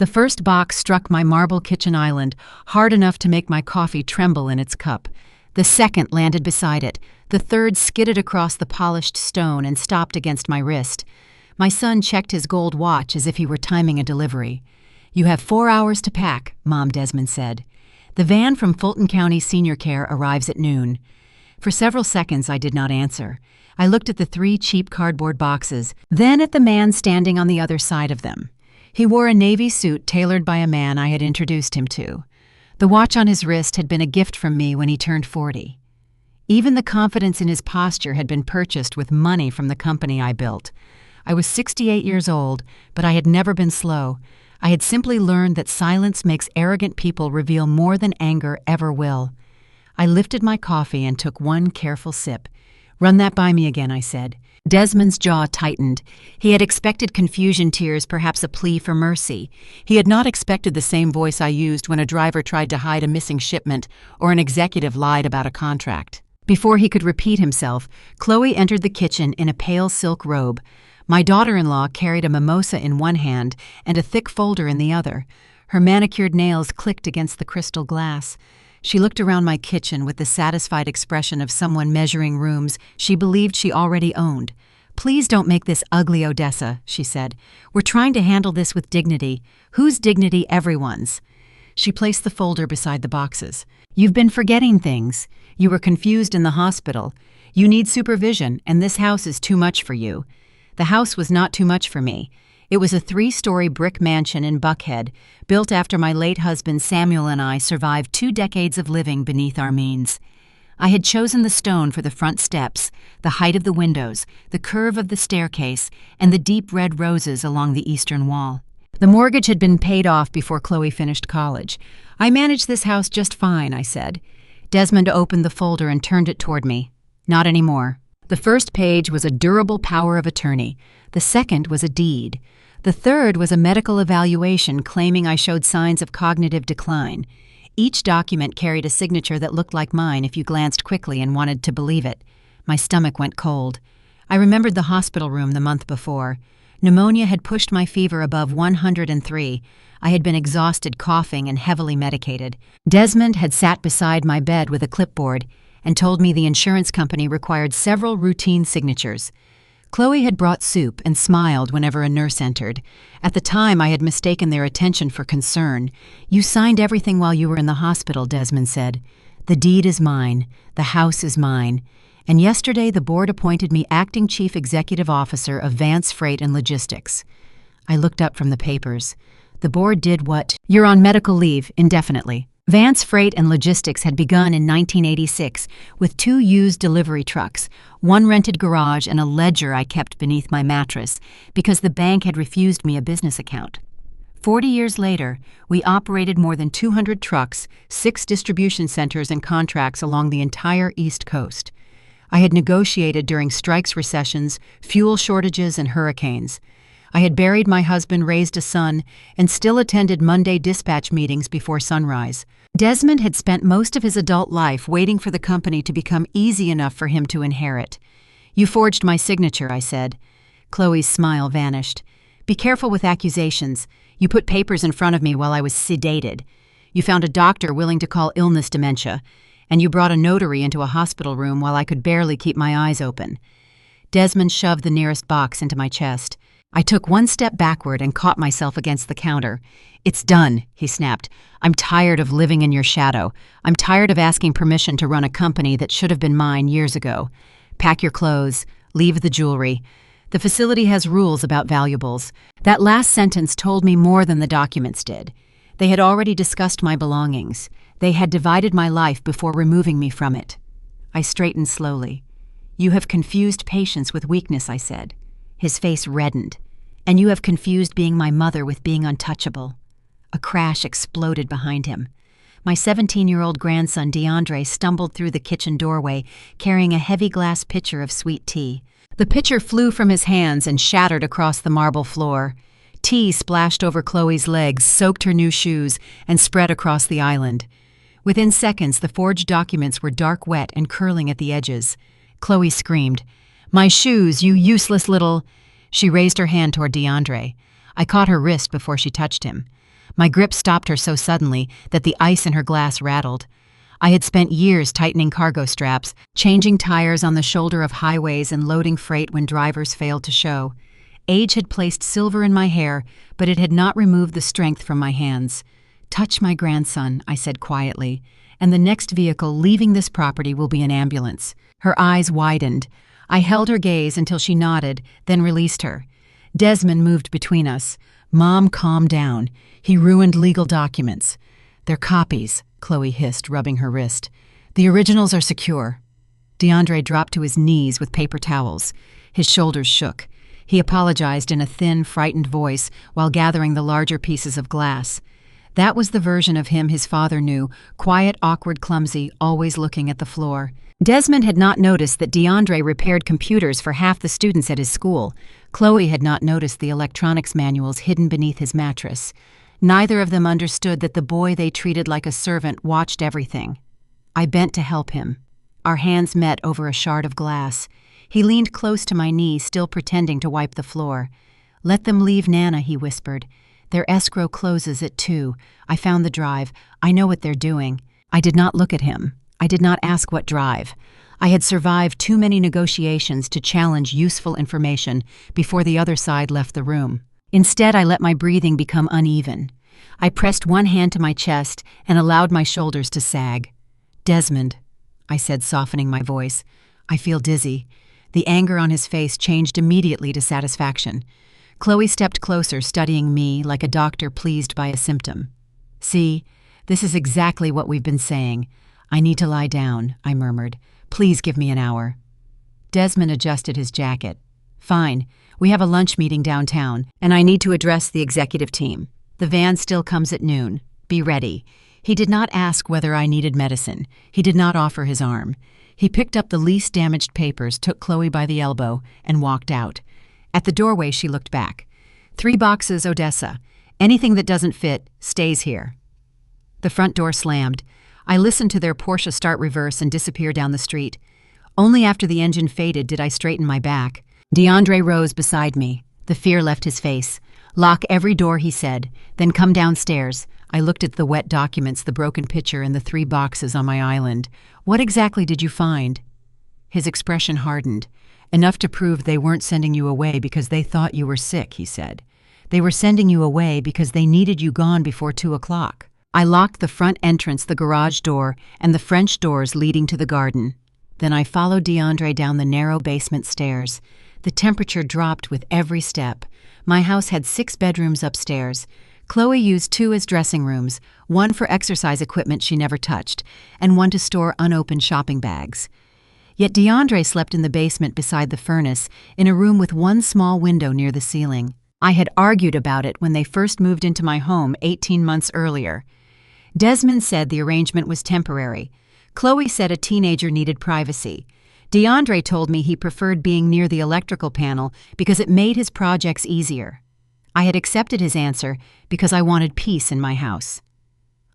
The first box struck my marble kitchen island, hard enough to make my coffee tremble in its cup. The second landed beside it. The third skidded across the polished stone and stopped against my wrist. My son checked his gold watch as if he were timing a delivery. "You have 4 hours to pack," Mom Desmond said. "The van from Fulton County Senior Care arrives at noon." For several seconds I did not answer. I looked at the 3 cheap cardboard boxes, then at the man standing on the other side of them. He wore a navy suit tailored by a man I had introduced him to. The watch on his wrist had been a gift from me when he turned 40. Even the confidence in his posture had been purchased with money from the company I built. I was 68 years old, but I had never been slow. I had simply learned that silence makes arrogant people reveal more than anger ever will. I lifted my coffee and took one careful sip. "Run that by me again," I said. Desmond's jaw tightened. He had expected confusion tears, perhaps a plea for mercy. He had not expected the same voice I used when a driver tried to hide a missing shipment or an executive lied about a contract. Before he could repeat himself, Chloe entered the kitchen in a pale silk robe. My daughter-in-law carried a mimosa in one hand and a thick folder in the other. Her manicured nails clicked against the crystal glass. She looked around my kitchen with the satisfied expression of someone measuring rooms she believed she already owned. "Please don't make this ugly, Odessa," she said. "We're trying to handle this with dignity." "Whose dignity? Everyone's." She placed the folder beside the boxes. "You've been forgetting things. You were confused in the hospital. You need supervision, and this house is too much for you." The house was not too much for me. It was a 3-story brick mansion in Buckhead, built after my late husband Samuel and I survived 2 decades of living beneath our means. I had chosen the stone for the front steps, the height of the windows, the curve of the staircase, and the deep red roses along the eastern wall. The mortgage had been paid off before Chloe finished college. "I managed this house just fine," I said. Desmond opened the folder and turned it toward me. "Not anymore." The first page was a durable power of attorney. The second was a deed. The third was a medical evaluation claiming I showed signs of cognitive decline. Each document carried a signature that looked like mine if you glanced quickly and wanted to believe it. My stomach went cold. I remembered the hospital room the month before. Pneumonia had pushed my fever above 103. I had been exhausted, coughing, and heavily medicated. Desmond had sat beside my bed with a clipboard and told me the insurance company required several routine signatures. Chloe had brought soup and smiled whenever a nurse entered. At the time, I had mistaken their attention for concern. "You signed everything while you were in the hospital," Desmond said. "The deed is mine. The house is mine. And yesterday the board appointed me acting chief executive officer of Vance Freight and Logistics." I looked up from the papers. The board did what? "You're on medical leave indefinitely." Vance Freight and Logistics had begun in 1986 with 2 used delivery trucks, 1 rented garage, and a ledger I kept beneath my mattress because the bank had refused me a business account. 40 years later, we operated more than 200 trucks, 6 distribution centers and contracts along the entire East Coast. I had negotiated during strikes, recessions, fuel shortages, and hurricanes. I had buried my husband, raised a son, and still attended Monday dispatch meetings before sunrise. Desmond had spent most of his adult life waiting for the company to become easy enough for him to inherit. "You forged my signature," I said. Chloe's smile vanished. "Be careful with accusations. You put papers in front of me while I was sedated. You found a doctor willing to call illness dementia, and you brought a notary into a hospital room while I could barely keep my eyes open." Desmond shoved the nearest box into my chest. I took 1 step backward and caught myself against the counter. "It's done," he snapped. "I'm tired of living in your shadow. I'm tired of asking permission to run a company that should have been mine years ago. Pack your clothes. Leave the jewelry. The facility has rules about valuables." That last sentence told me more than the documents did. They had already discussed my belongings. They had divided my life before removing me from it. I straightened slowly. "You have confused patience with weakness," I said. His face reddened. "And you have confused being my mother with being untouchable." A crash exploded behind him. My 17-year-old grandson, DeAndre, stumbled through the kitchen doorway, carrying a heavy glass pitcher of sweet tea. The pitcher flew from his hands and shattered across the marble floor. Tea splashed over Chloe's legs, soaked her new shoes, and spread across the island. Within seconds, the forged documents were dark wet and curling at the edges. Chloe screamed, "My shoes, you useless little—" She raised her hand toward DeAndre. I caught her wrist before she touched him. My grip stopped her so suddenly that the ice in her glass rattled. I had spent years tightening cargo straps, changing tires on the shoulder of highways and loading freight when drivers failed to show. Age had placed silver in my hair, but it had not removed the strength from my hands. "Touch my grandson," I said quietly, "and the next vehicle leaving this property will be an ambulance." Her eyes widened. I held her gaze until she nodded, then released her. Desmond moved between us. "Mom, calm down. He ruined legal documents." "They're copies," Chloe hissed, rubbing her wrist. "The originals are secure." DeAndre dropped to his knees with paper towels. His shoulders shook. He apologized in a thin, frightened voice while gathering the larger pieces of glass. That was the version of him his father knew, quiet, awkward, clumsy, always looking at the floor. Desmond had not noticed that DeAndre repaired computers for half the students at his school. Chloe had not noticed the electronics manuals hidden beneath his mattress. Neither of them understood that the boy they treated like a servant watched everything. I bent to help him. Our hands met over a shard of glass. He leaned close to my knee, still pretending to wipe the floor. "Let them leave Nana," he whispered. "Their escrow closes at 2. I found the drive. I know what they're doing." I did not look at him. I did not ask what drive. I had survived too many negotiations to challenge useful information before the other side left the room. Instead, I let my breathing become uneven. I pressed one hand to my chest and allowed my shoulders to sag. "Desmond," I said, softening my voice, "I feel dizzy." The anger on his face changed immediately to satisfaction. Chloe stepped closer, studying me like a doctor pleased by a symptom. "See, this is exactly what we've been saying. I need to lie down," I murmured. "Please give me an hour." Desmond adjusted his jacket. "Fine. We have a lunch meeting downtown, and I need to address the executive team. The van still comes at noon. Be ready." He did not ask whether I needed medicine. He did not offer his arm. He picked up the least damaged papers, took Chloe by the elbow, and walked out. At the doorway, she looked back. 3 boxes, Odessa. Anything that doesn't fit stays here." The front door slammed. I listened to their Porsche start reverse and disappear down the street. Only after the engine faded did I straighten my back. DeAndre rose beside me. The fear left his face. "Lock every door," he said. "Then come downstairs." I looked at the wet documents, the broken pitcher, and the 3 boxes on my island. "What exactly did you find?" His expression hardened. "Enough to prove they weren't sending you away because they thought you were sick," he said. "They were sending you away because they needed you gone before 2 o'clock. I locked the front entrance, the garage door, and the French doors leading to the garden. Then I followed DeAndre down the narrow basement stairs. The temperature dropped with every step. My house had 6 bedrooms upstairs. Chloe used 2 as dressing rooms, one for exercise equipment she never touched, and one to store unopened shopping bags. Yet DeAndre slept in the basement beside the furnace, in a room with one small window near the ceiling. I had argued about it when they first moved into my home 18 months earlier. Desmond said the arrangement was temporary. Chloe said a teenager needed privacy. DeAndre told me he preferred being near the electrical panel because it made his projects easier. I had accepted his answer because I wanted peace in my house.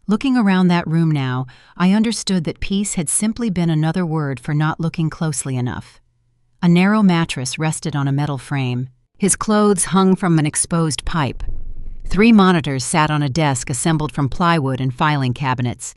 Looking around that room now, I understood that peace had simply been another word for not looking closely enough. A narrow mattress rested on a metal frame. His clothes hung from an exposed pipe. 3 monitors sat on a desk assembled from plywood and filing cabinets.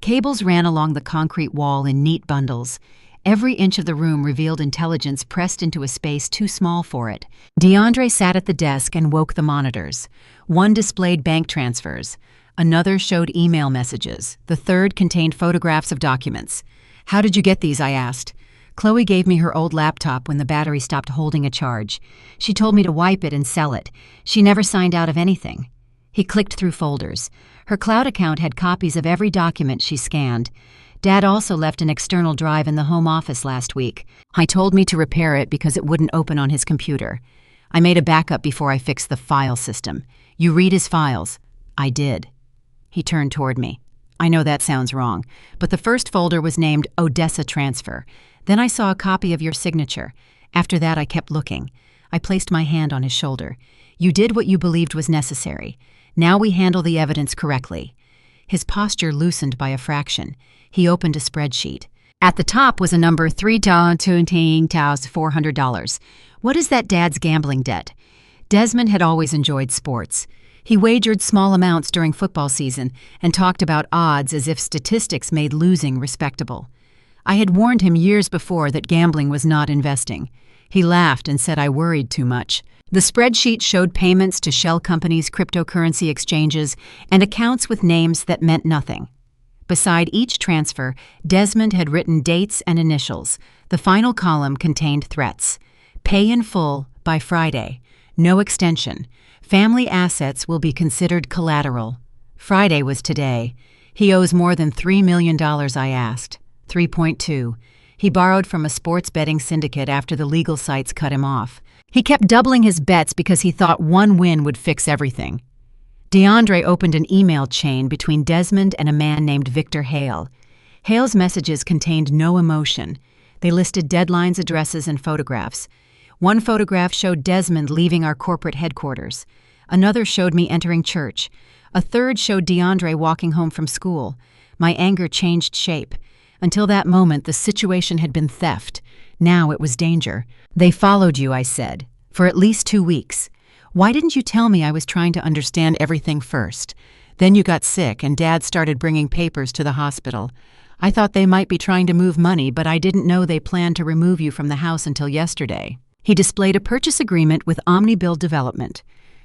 Cables ran along the concrete wall in neat bundles. Every inch of the room revealed intelligence pressed into a space too small for it. DeAndre sat at the desk and woke the monitors. One displayed bank transfers. Another showed email messages. The third contained photographs of documents. "How did you get these?" I asked. Chloe gave me her old laptop when the battery stopped holding a charge. She told me to wipe it and sell it. She never signed out of anything. He clicked through folders. Her cloud account had copies of every document she scanned. Dad also left an external drive in the home office last week. He told me to repair it because it wouldn't open on his computer. I made a backup before I fixed the file system. You read his files. I did. He turned toward me. I know that sounds wrong, but the first folder was named Odessa Transfer. Then I saw a copy of your signature. After that, I kept looking. I placed my hand on his shoulder. You did what you believed was necessary. Now we handle the evidence correctly. His posture loosened by a fraction. He opened a spreadsheet. At the top was a number $3,218,400. What is that Dad's gambling debt? Desmond had always enjoyed sports. He wagered small amounts during football season and talked about odds as if statistics made losing respectable. I had warned him years before that gambling was not investing. He laughed and said I worried too much. The spreadsheet showed payments to shell companies, cryptocurrency exchanges, and accounts with names that meant nothing. Beside each transfer, Desmond had written dates and initials. The final column contained threats. Pay in full by Friday. No extension. Family assets will be considered collateral. Friday was today. He owes more than $3 million, I asked. 3.2. He borrowed from a sports betting syndicate after the legal sites cut him off. He kept doubling his bets because he thought one win would fix everything. DeAndre opened an email chain between Desmond and a man named Victor Hale. Hale's messages contained no emotion. They listed deadlines, addresses, and photographs. One photograph showed Desmond leaving our corporate headquarters. Another showed me entering church. A third showed DeAndre walking home from school. My anger changed shape. Until that moment, the situation had been theft. Now it was danger. They followed you, I said, for at least 2 weeks. Why didn't you tell me I was trying to understand everything first? Then you got sick and Dad started bringing papers to the hospital. I thought they might be trying to move money, but I didn't know they planned to remove you from the house until yesterday. He displayed a purchase agreement with Omnibuild Development.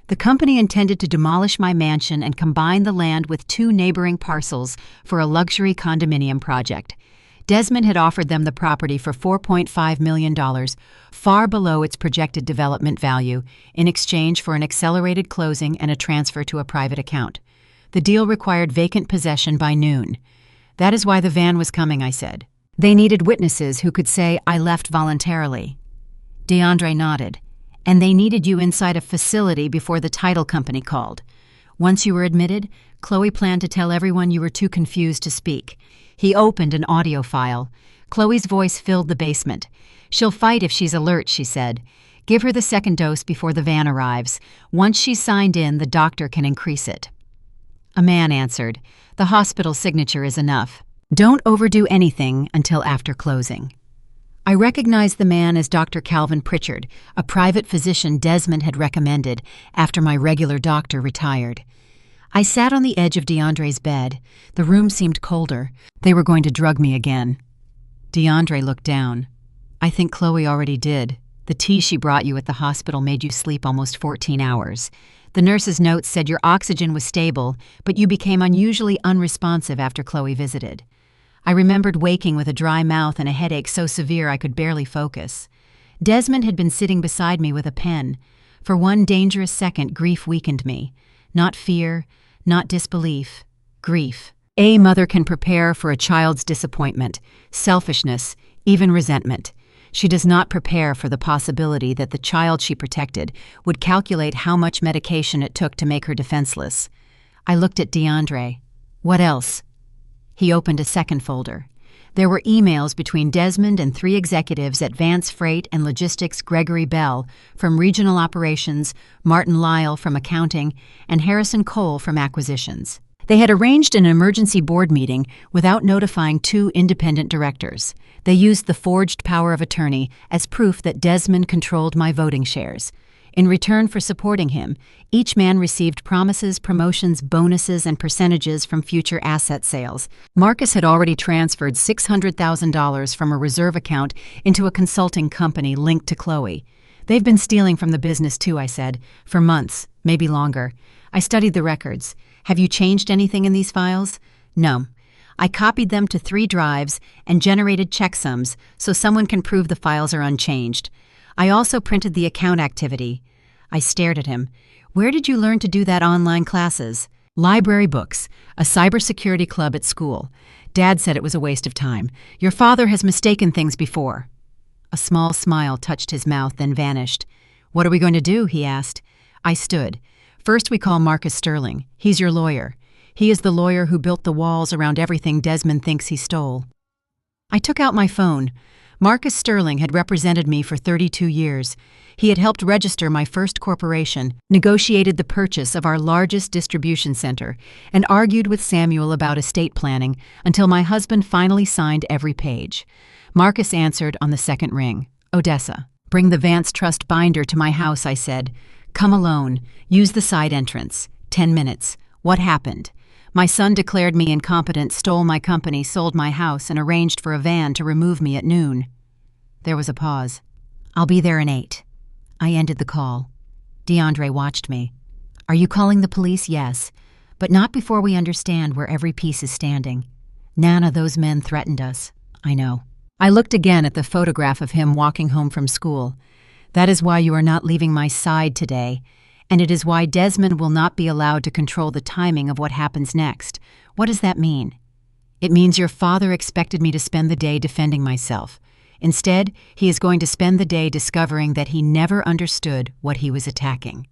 The company intended to demolish my mansion and combine the land with 2 neighboring parcels for a luxury condominium project. Desmond had offered them the property for $4.5 million, far below its projected development value, in exchange for an accelerated closing and a transfer to a private account. The deal required vacant possession by noon. That is why the van was coming, I said. They needed witnesses who could say I left voluntarily. DeAndre nodded. And they needed you inside a facility before the title company called. Once you were admitted, Chloe planned to tell everyone you were too confused to speak. He opened an audio file. Chloe's voice filled the basement. She'll fight if she's alert, she said. Give her the second dose before the van arrives. Once she's signed in, the doctor can increase it. A man answered. The hospital signature is enough. Don't overdo anything until after closing. I recognized the man as Dr. Calvin Pritchard, a private physician Desmond had recommended after my regular doctor retired. I sat on the edge of DeAndre's bed. The room seemed colder. They were going to drug me again. DeAndre looked down. I think Chloe already did. The tea she brought you at the hospital made you sleep almost 14 hours. The nurse's notes said your oxygen was stable, but you became unusually unresponsive after Chloe visited. I remembered waking with a dry mouth and a headache so severe I could barely focus. Desmond had been sitting beside me with a pen. For one dangerous second, grief weakened me. Not fear, not disbelief, grief. A mother can prepare for a child's disappointment, selfishness, even resentment. She does not prepare for the possibility that the child she protected would calculate how much medication it took to make her defenseless. I looked at DeAndre. What else? He opened a second folder. There were emails between Desmond and 3 executives at Vance Freight and Logistics, Gregory Bell from Regional Operations, Martin Lyle from Accounting, and Harrison Cole from Acquisitions. They had arranged an emergency board meeting without notifying 2 independent directors. They used the forged power of attorney as proof that Desmond controlled my voting shares. In return for supporting him, each man received promises, promotions, bonuses, and percentages from future asset sales. Marcus had already transferred $600,000 from a reserve account into a consulting company linked to Chloe. They've been stealing from the business too, I said, for months, maybe longer. I studied the records. Have you changed anything in these files? No. I copied them to 3 drives and generated checksums so someone can prove the files are unchanged. I also printed the account activity. I stared at him. Where did you learn to do that online classes? Library books, a cybersecurity club at school. Dad said it was a waste of time. Your father has mistaken things before. A small smile touched his mouth, then vanished. What are we going to do? He asked. I stood. First we call Marcus Sterling. He's your lawyer. He is the lawyer who built the walls around everything Desmond thinks he stole. I took out my phone. Marcus Sterling had represented me for 32 years. He had helped register my first corporation, negotiated the purchase of our largest distribution center, and argued with Samuel about estate planning until my husband finally signed every page. Marcus answered on the second ring. Odessa. Bring the Vance Trust binder to my house, I said. Come alone. Use the side entrance. 10 minutes. What happened? My son declared me incompetent, stole my company, sold my house, and arranged for a van to remove me at noon. There was a pause. I'll be there in 8. I ended the call. DeAndre watched me. Are you calling the police? Yes. But not before we understand where every piece is standing. Nana, those men threatened us. I know. I looked again at the photograph of him walking home from school. That is why you are not leaving my side today, and it is why Desmond will not be allowed to control the timing of what happens next. What does that mean? It means your father expected me to spend the day defending myself. Instead, he is going to spend the day discovering that he never understood what he was attacking.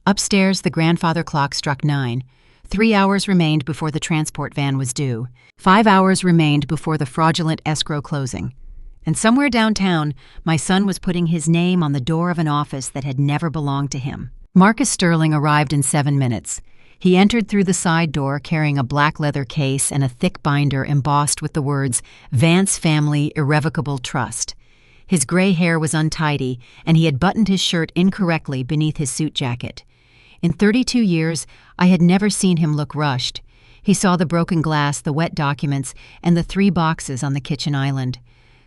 Upstairs, the grandfather clock struck 9. 3 hours remained before the transport van was due. 5 hours remained before the fraudulent escrow closing. And somewhere downtown, my son was putting his name on the door of an office that had never belonged to him. Marcus Sterling arrived in 7 minutes. He entered through the side door carrying a black leather case and a thick binder embossed with the words, Vance Family Irrevocable Trust. His gray hair was untidy, and he had buttoned his shirt incorrectly beneath his suit jacket. In 32 years, I had never seen him look rushed. He saw the broken glass, the wet documents, and the 3 boxes on the kitchen island.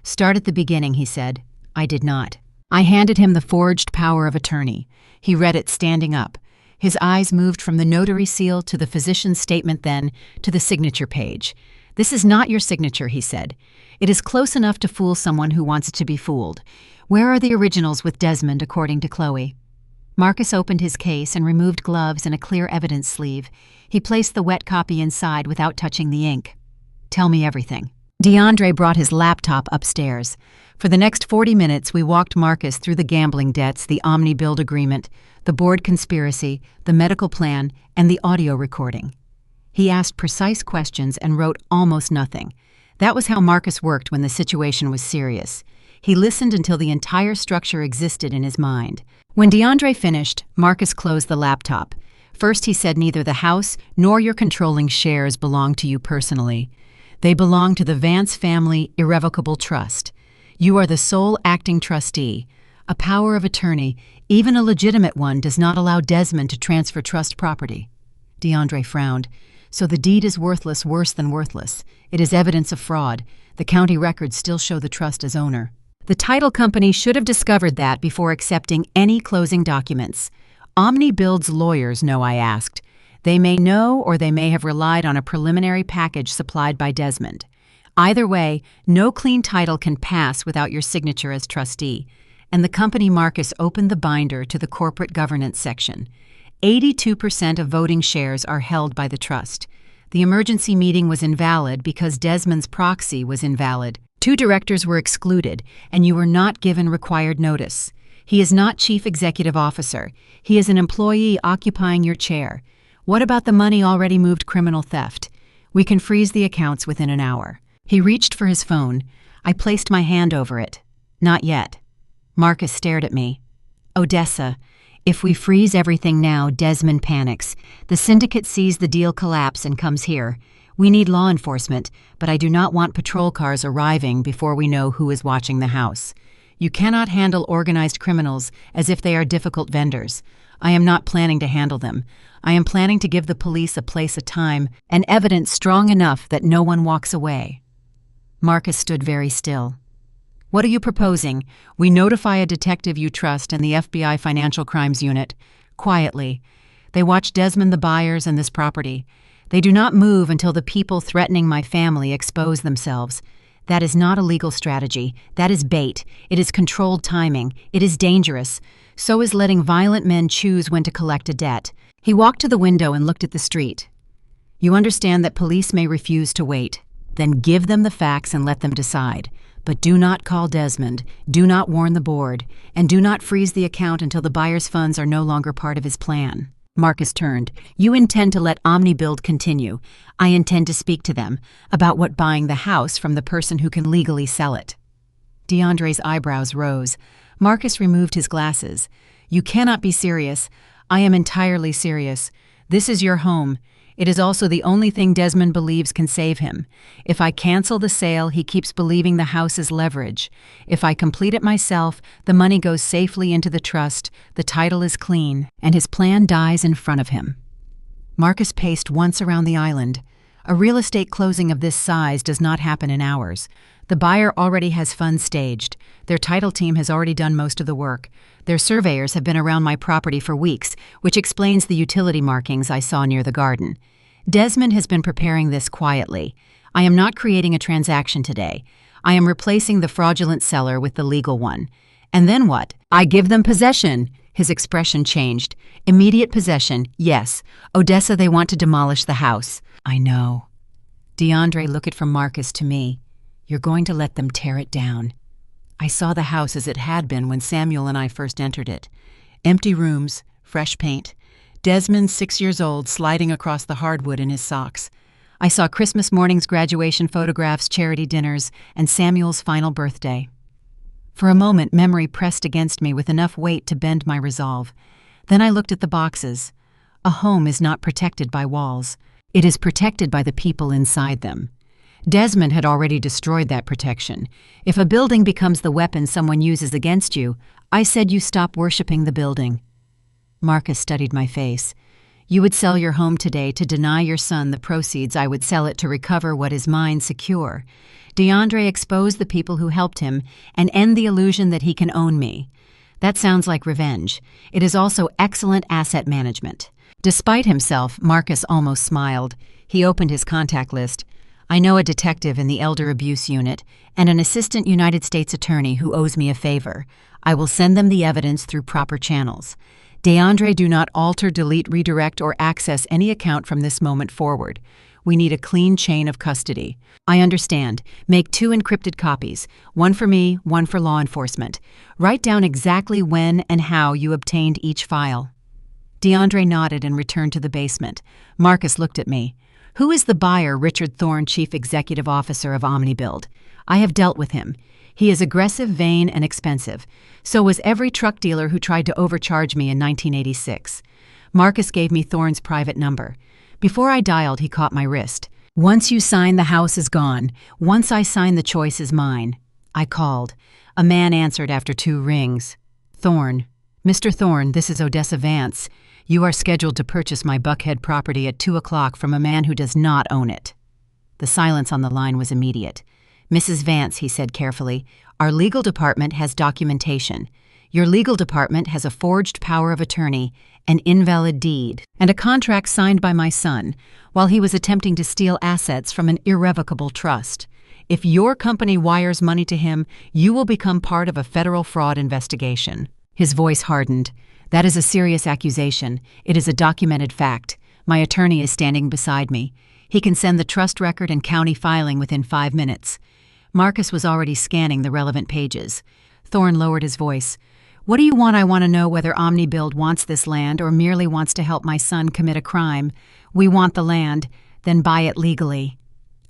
Start at the beginning, he said. I did not. I handed him the forged power of attorney. He read it standing up. His eyes moved from the notary seal to the physician's statement, then to the signature page. This is not your signature, he said. It is close enough to fool someone who wants to be fooled. Where are the originals with Desmond, according to Chloe? Marcus opened his case and removed gloves and a clear evidence sleeve. He placed the wet copy inside without touching the ink. Tell me everything. DeAndre brought his laptop upstairs. For the next 40 minutes, we walked Marcus through the gambling debts, the Omni-Build agreement, the board conspiracy, the medical plan, and the audio recording. He asked precise questions and wrote almost nothing. That was how Marcus worked when the situation was serious. He listened until the entire structure existed in his mind. When DeAndre finished, Marcus closed the laptop. First, he said neither the house nor your controlling shares belong to you personally. They belong to the Vance Family Irrevocable Trust. You are the sole acting trustee. A power of attorney, even a legitimate one, does not allow Desmond to transfer trust property. DeAndre frowned. So the deed is worthless, worse than worthless. It is evidence of fraud. The county records still show the trust as owner. The title company should have discovered that before accepting any closing documents. Omni-Build's lawyers know, I asked. They may know, or they may have relied on a preliminary package supplied by Desmond. Either way, no clean title can pass without your signature as trustee. And the company Marcus opened the binder to the corporate governance section. 82% of voting shares are held by the trust. The emergency meeting was invalid because Desmond's proxy was invalid. 2 directors were excluded, and you were not given required notice. He is not chief executive officer. He is an employee occupying your chair. What about the money already moved criminal theft? We can freeze the accounts within an hour. He reached for his phone. I placed my hand over it. Not yet. Marcus stared at me. Odessa. If we freeze everything now, Desmond panics. The syndicate sees the deal collapse and comes here. We need law enforcement, but I do not want patrol cars arriving before we know who is watching the house. You cannot handle organized criminals as if they are difficult vendors. I am not planning to handle them. I am planning to give the police a place, a time, and evidence strong enough that no one walks away. Marcus stood very still. What are you proposing? We notify a detective you trust and the FBI Financial Crimes Unit. Quietly. They watch Desmond, the buyers, and this property. They do not move until the people threatening my family expose themselves. That is not a legal strategy. That is bait. It is controlled timing. It is dangerous. So is letting violent men choose when to collect a debt. He walked to the window and looked at the street. You understand that police may refuse to wait. Then give them the facts and let them decide. But do not call Desmond, do not warn the board, and do not freeze the account until the buyer's funds are no longer part of his plan. Marcus turned. You intend to let Omni-Build continue. I intend to speak to them about what buying the house from the person who can legally sell it. DeAndre's eyebrows rose. Marcus removed his glasses. You cannot be serious. I am entirely serious. This is your home. It is also the only thing Desmond believes can save him. If I cancel the sale, he keeps believing the house is leverage. If I complete it myself, the money goes safely into the trust, the title is clean, and his plan dies in front of him. Marcus paced once around the island. A real estate closing of this size does not happen in hours. The buyer already has funds staged. Their title team has already done most of the work. Their surveyors have been around my property for weeks, which explains the utility markings I saw near the garden. Desmond has been preparing this quietly. I am not creating a transaction today. I am replacing the fraudulent seller with the legal one. And then what? I give them possession. His expression changed. Immediate possession, yes. Odessa, they want to demolish the house. I know. DeAndre looked from Marcus to me. You're going to let them tear it down. I saw the house as it had been when Samuel and I first entered it. Empty rooms, fresh paint. Desmond, 6 years old, sliding across the hardwood in his socks. I saw Christmas morning's graduation photographs, charity dinners, and Samuel's final birthday. For a moment, memory pressed against me with enough weight to bend my resolve. Then I looked at the boxes. A home is not protected by walls. It is protected by the people inside them. Desmond had already destroyed that protection. If a building becomes the weapon someone uses against you, I said you stop worshiping the building. Marcus studied my face. You would sell your home today to deny your son the proceeds. I would sell it to recover what is mine secure. DeAndre exposed the people who helped him and end the illusion that he can own me. That sounds like revenge. It is also excellent asset management. Despite himself, Marcus almost smiled. He opened his contact list. I know a detective in the Elder Abuse Unit and an assistant United States attorney who owes me a favor. I will send them the evidence through proper channels. DeAndre, do not alter, delete, redirect, or access any account from this moment forward. We need a clean chain of custody. I understand. Make 2 encrypted copies, one for me, one for law enforcement. Write down exactly when and how you obtained each file. DeAndre nodded and returned to the basement. Marcus looked at me. Who is the buyer? Richard Thorne, Chief Executive Officer of OmniBuild. I have dealt with him. He is aggressive, vain, and expensive. So was every truck dealer who tried to overcharge me in 1986. Marcus gave me Thorne's private number. Before I dialed, he caught my wrist. Once you sign, the house is gone. Once I sign, the choice is mine. I called. A man answered after 2 rings. Thorne. Mr. Thorne, this is Odessa Vance. You are scheduled to purchase my Buckhead property at 2 o'clock from a man who does not own it. The silence on the line was immediate. Mrs. Vance, he said carefully, our legal department has documentation. Your legal department has a forged power of attorney, an invalid deed, and a contract signed by my son while he was attempting to steal assets from an irrevocable trust. If your company wires money to him, you will become part of a federal fraud investigation. His voice hardened. That is a serious accusation. It is a documented fact. My attorney is standing beside me. He can send the trust record and county filing within 5 minutes. Marcus was already scanning the relevant pages. Thorne lowered his voice. What do you want? I want to know whether OmniBuild wants this land or merely wants to help my son commit a crime. We want the land, then buy it legally.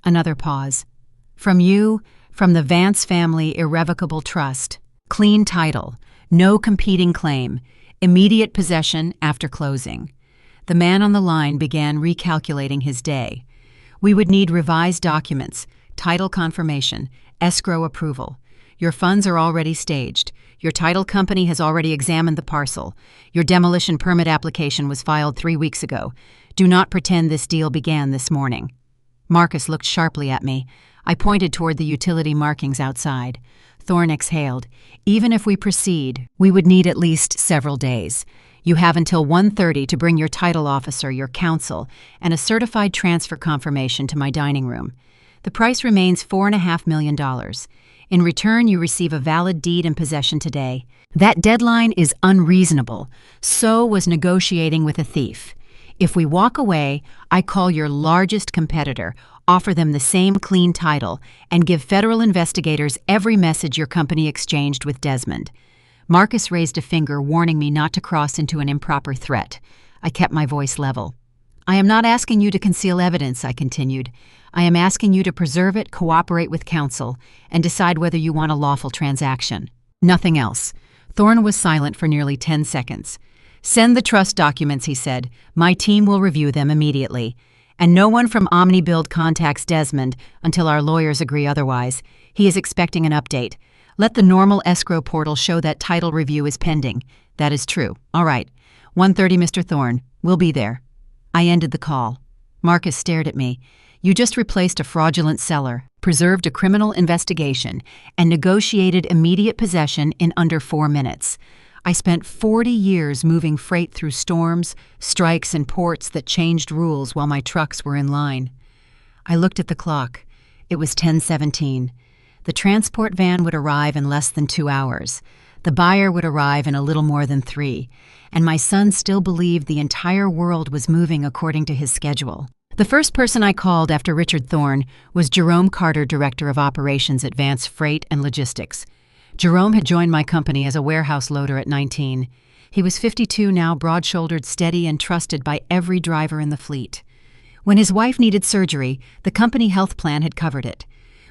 Another pause. From you, from the Vance family irrevocable trust. Clean title. No competing claim. Immediate possession after closing. The man on the line began recalculating his day. We would need revised documents, title confirmation, escrow approval. Your funds are already staged. Your title company has already examined the parcel. Your demolition permit application was filed 3 weeks ago. Do not pretend this deal began this morning. Marcus looked sharply at me. I pointed toward the utility markings outside. Thorne exhaled. Even if we proceed, we would need at least several days. You have until 1:30 to bring your title officer, your counsel, and a certified transfer confirmation to my dining room. The price remains $4.5 million. In return, you receive a valid deed in possession today. That deadline is unreasonable. So was negotiating with a thief. If we walk away, I call your largest competitor, offer them the same clean title, and give federal investigators every message your company exchanged with Desmond. Marcus raised a finger, warning me not to cross into an improper threat. I kept my voice level. I am not asking you to conceal evidence, I continued. I am asking you to preserve it, cooperate with counsel, and decide whether you want a lawful transaction. Nothing else. Thorne was silent for nearly 10 seconds. Send the trust documents, he said. My team will review them immediately. And no one from OmniBuild contacts Desmond until our lawyers agree otherwise. He is expecting an update. Let the normal escrow portal show that title review is pending. That is true. All right. 1:30, Mr. Thorne. We'll be there. I ended the call. Marcus stared at me. You just replaced a fraudulent seller, preserved a criminal investigation, and negotiated immediate possession in under 4 minutes. I spent 40 years moving freight through storms, strikes, and ports that changed rules while my trucks were in line. I looked at the clock. It was 10:17. The transport van would arrive in less than 2 hours. The buyer would arrive in a little more than 3, and my son still believed the entire world was moving according to his schedule. The first person I called after Richard Thorne was Jerome Carter, Director of Operations at Vance Freight and Logistics. Jerome had joined my company as a warehouse loader at 19. He was 52 now, broad-shouldered, steady, and trusted by every driver in the fleet. When his wife needed surgery, the company health plan had covered it.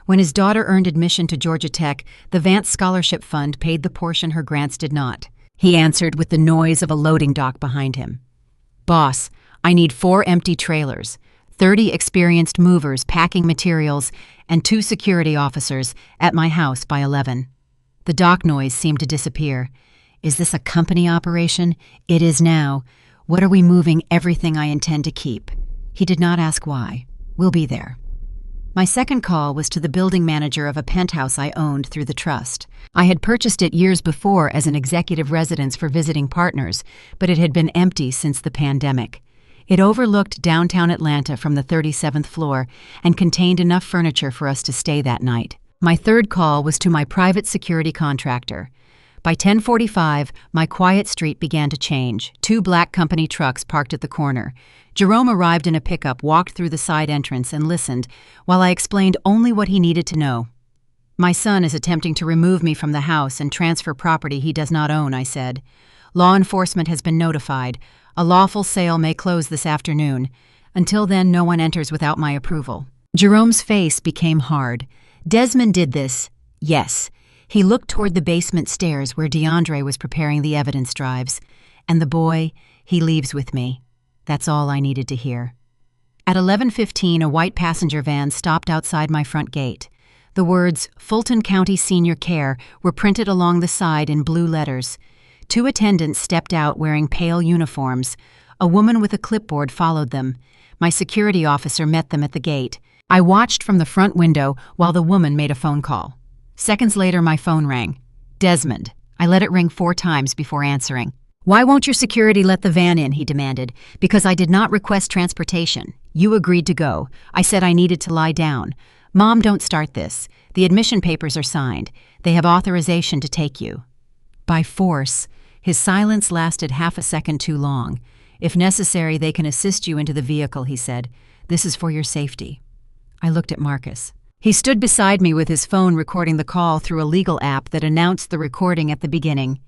When his daughter earned admission to Georgia Tech, the Vance Scholarship Fund paid the portion her grants did not. He answered with the noise of a loading dock behind him. Boss, I need 4 empty trailers, 30 experienced movers packing materials, and 2 security officers at my house by 11. The dock noise seemed to disappear. Is this a company operation? It is now. What are we moving? Everything I intend to keep. He did not ask why. We'll be there. My second call was to the building manager of a penthouse I owned through the trust. I had purchased it years before as an executive residence for visiting partners, but it had been empty since the pandemic. It overlooked downtown Atlanta from the 37th floor and contained enough furniture for us to stay that night. My third call was to my private security contractor. By 10:45, my quiet street began to change. 2 black company trucks parked at the corner. Jerome arrived in a pickup, walked through the side entrance, and listened while I explained only what he needed to know. My son is attempting to remove me from the house and transfer property he does not own, I said. Law enforcement has been notified. A lawful sale may close this afternoon. Until then, no one enters without my approval. Jerome's face became hard. Desmond did this. Yes. He looked toward the basement stairs where DeAndre was preparing the evidence drives. And the boy, he leaves with me. That's all I needed to hear. At 11:15, a white passenger van stopped outside my front gate. The words, Fulton County Senior Care, were printed along the side in blue letters. 2 attendants stepped out wearing pale uniforms. A woman with a clipboard followed them. My security officer met them at the gate. I watched from the front window while the woman made a phone call. Seconds later, my phone rang. Desmond. I let it ring 4 times before answering. Why won't your security let the van in, he demanded. Because I did not request transportation. You agreed to go. I said I needed to lie down. Mom, don't start this. The admission papers are signed. They have authorization to take you. By force. His silence lasted half a second too long. If necessary, they can assist you into the vehicle, he said. This is for your safety. I looked at Marcus. He stood beside me with his phone recording the call through a legal app that announced the recording at the beginning.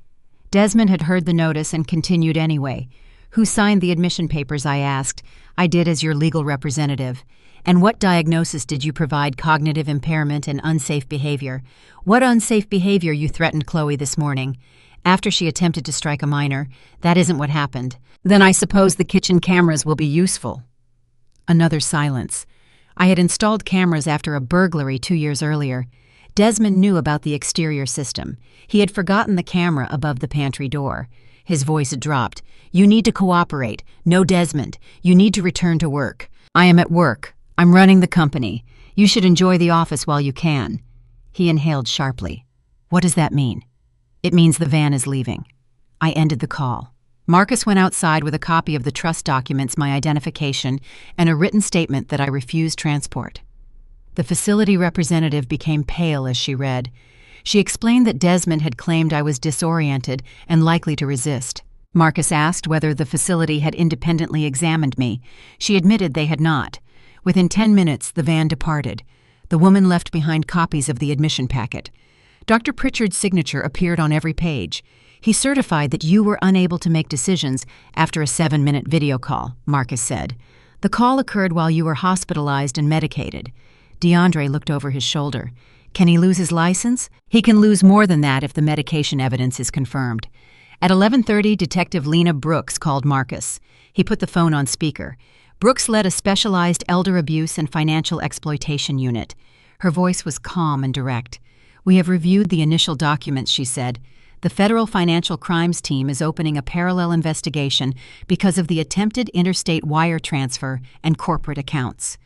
Desmond had heard the notice and continued anyway. Who signed the admission papers, I asked. I did as your legal representative. And what diagnosis did you provide? Cognitive impairment and unsafe behavior. What unsafe behavior? You threatened Chloe this morning. After she attempted to strike a minor. That isn't what happened. Then I suppose the kitchen cameras will be useful. Another silence. I had installed cameras after a burglary 2 years earlier. Desmond knew about the exterior system. He had forgotten the camera above the pantry door. His voice had dropped. You need to cooperate. No, Desmond. You need to return to work. I am at work. I'm running the company. You should enjoy the office while you can. He inhaled sharply. What does that mean? It means the van is leaving. I ended the call. Marcus went outside with a copy of the trust documents, my identification, and a written statement that I refused transport. The facility representative became pale as she read. She explained that Desmond had claimed I was disoriented and likely to resist. Marcus asked whether the facility had independently examined me. She admitted they had not. Within 10 minutes, the van departed. The woman left behind copies of the admission packet. Dr. Pritchard's signature appeared on every page. He certified that you were unable to make decisions after a 7-minute video call, Marcus said. The call occurred while you were hospitalized and medicated. DeAndre looked over his shoulder. Can he lose his license? He can lose more than that if the medication evidence is confirmed. At 11:30, Detective Lena Brooks called Marcus. He put the phone on speaker. Brooks led a specialized elder abuse and financial exploitation unit. Her voice was calm and direct. We have reviewed the initial documents, she said. The Federal Financial Crimes Team is opening a parallel investigation because of the attempted interstate wire transfer and corporate accounts.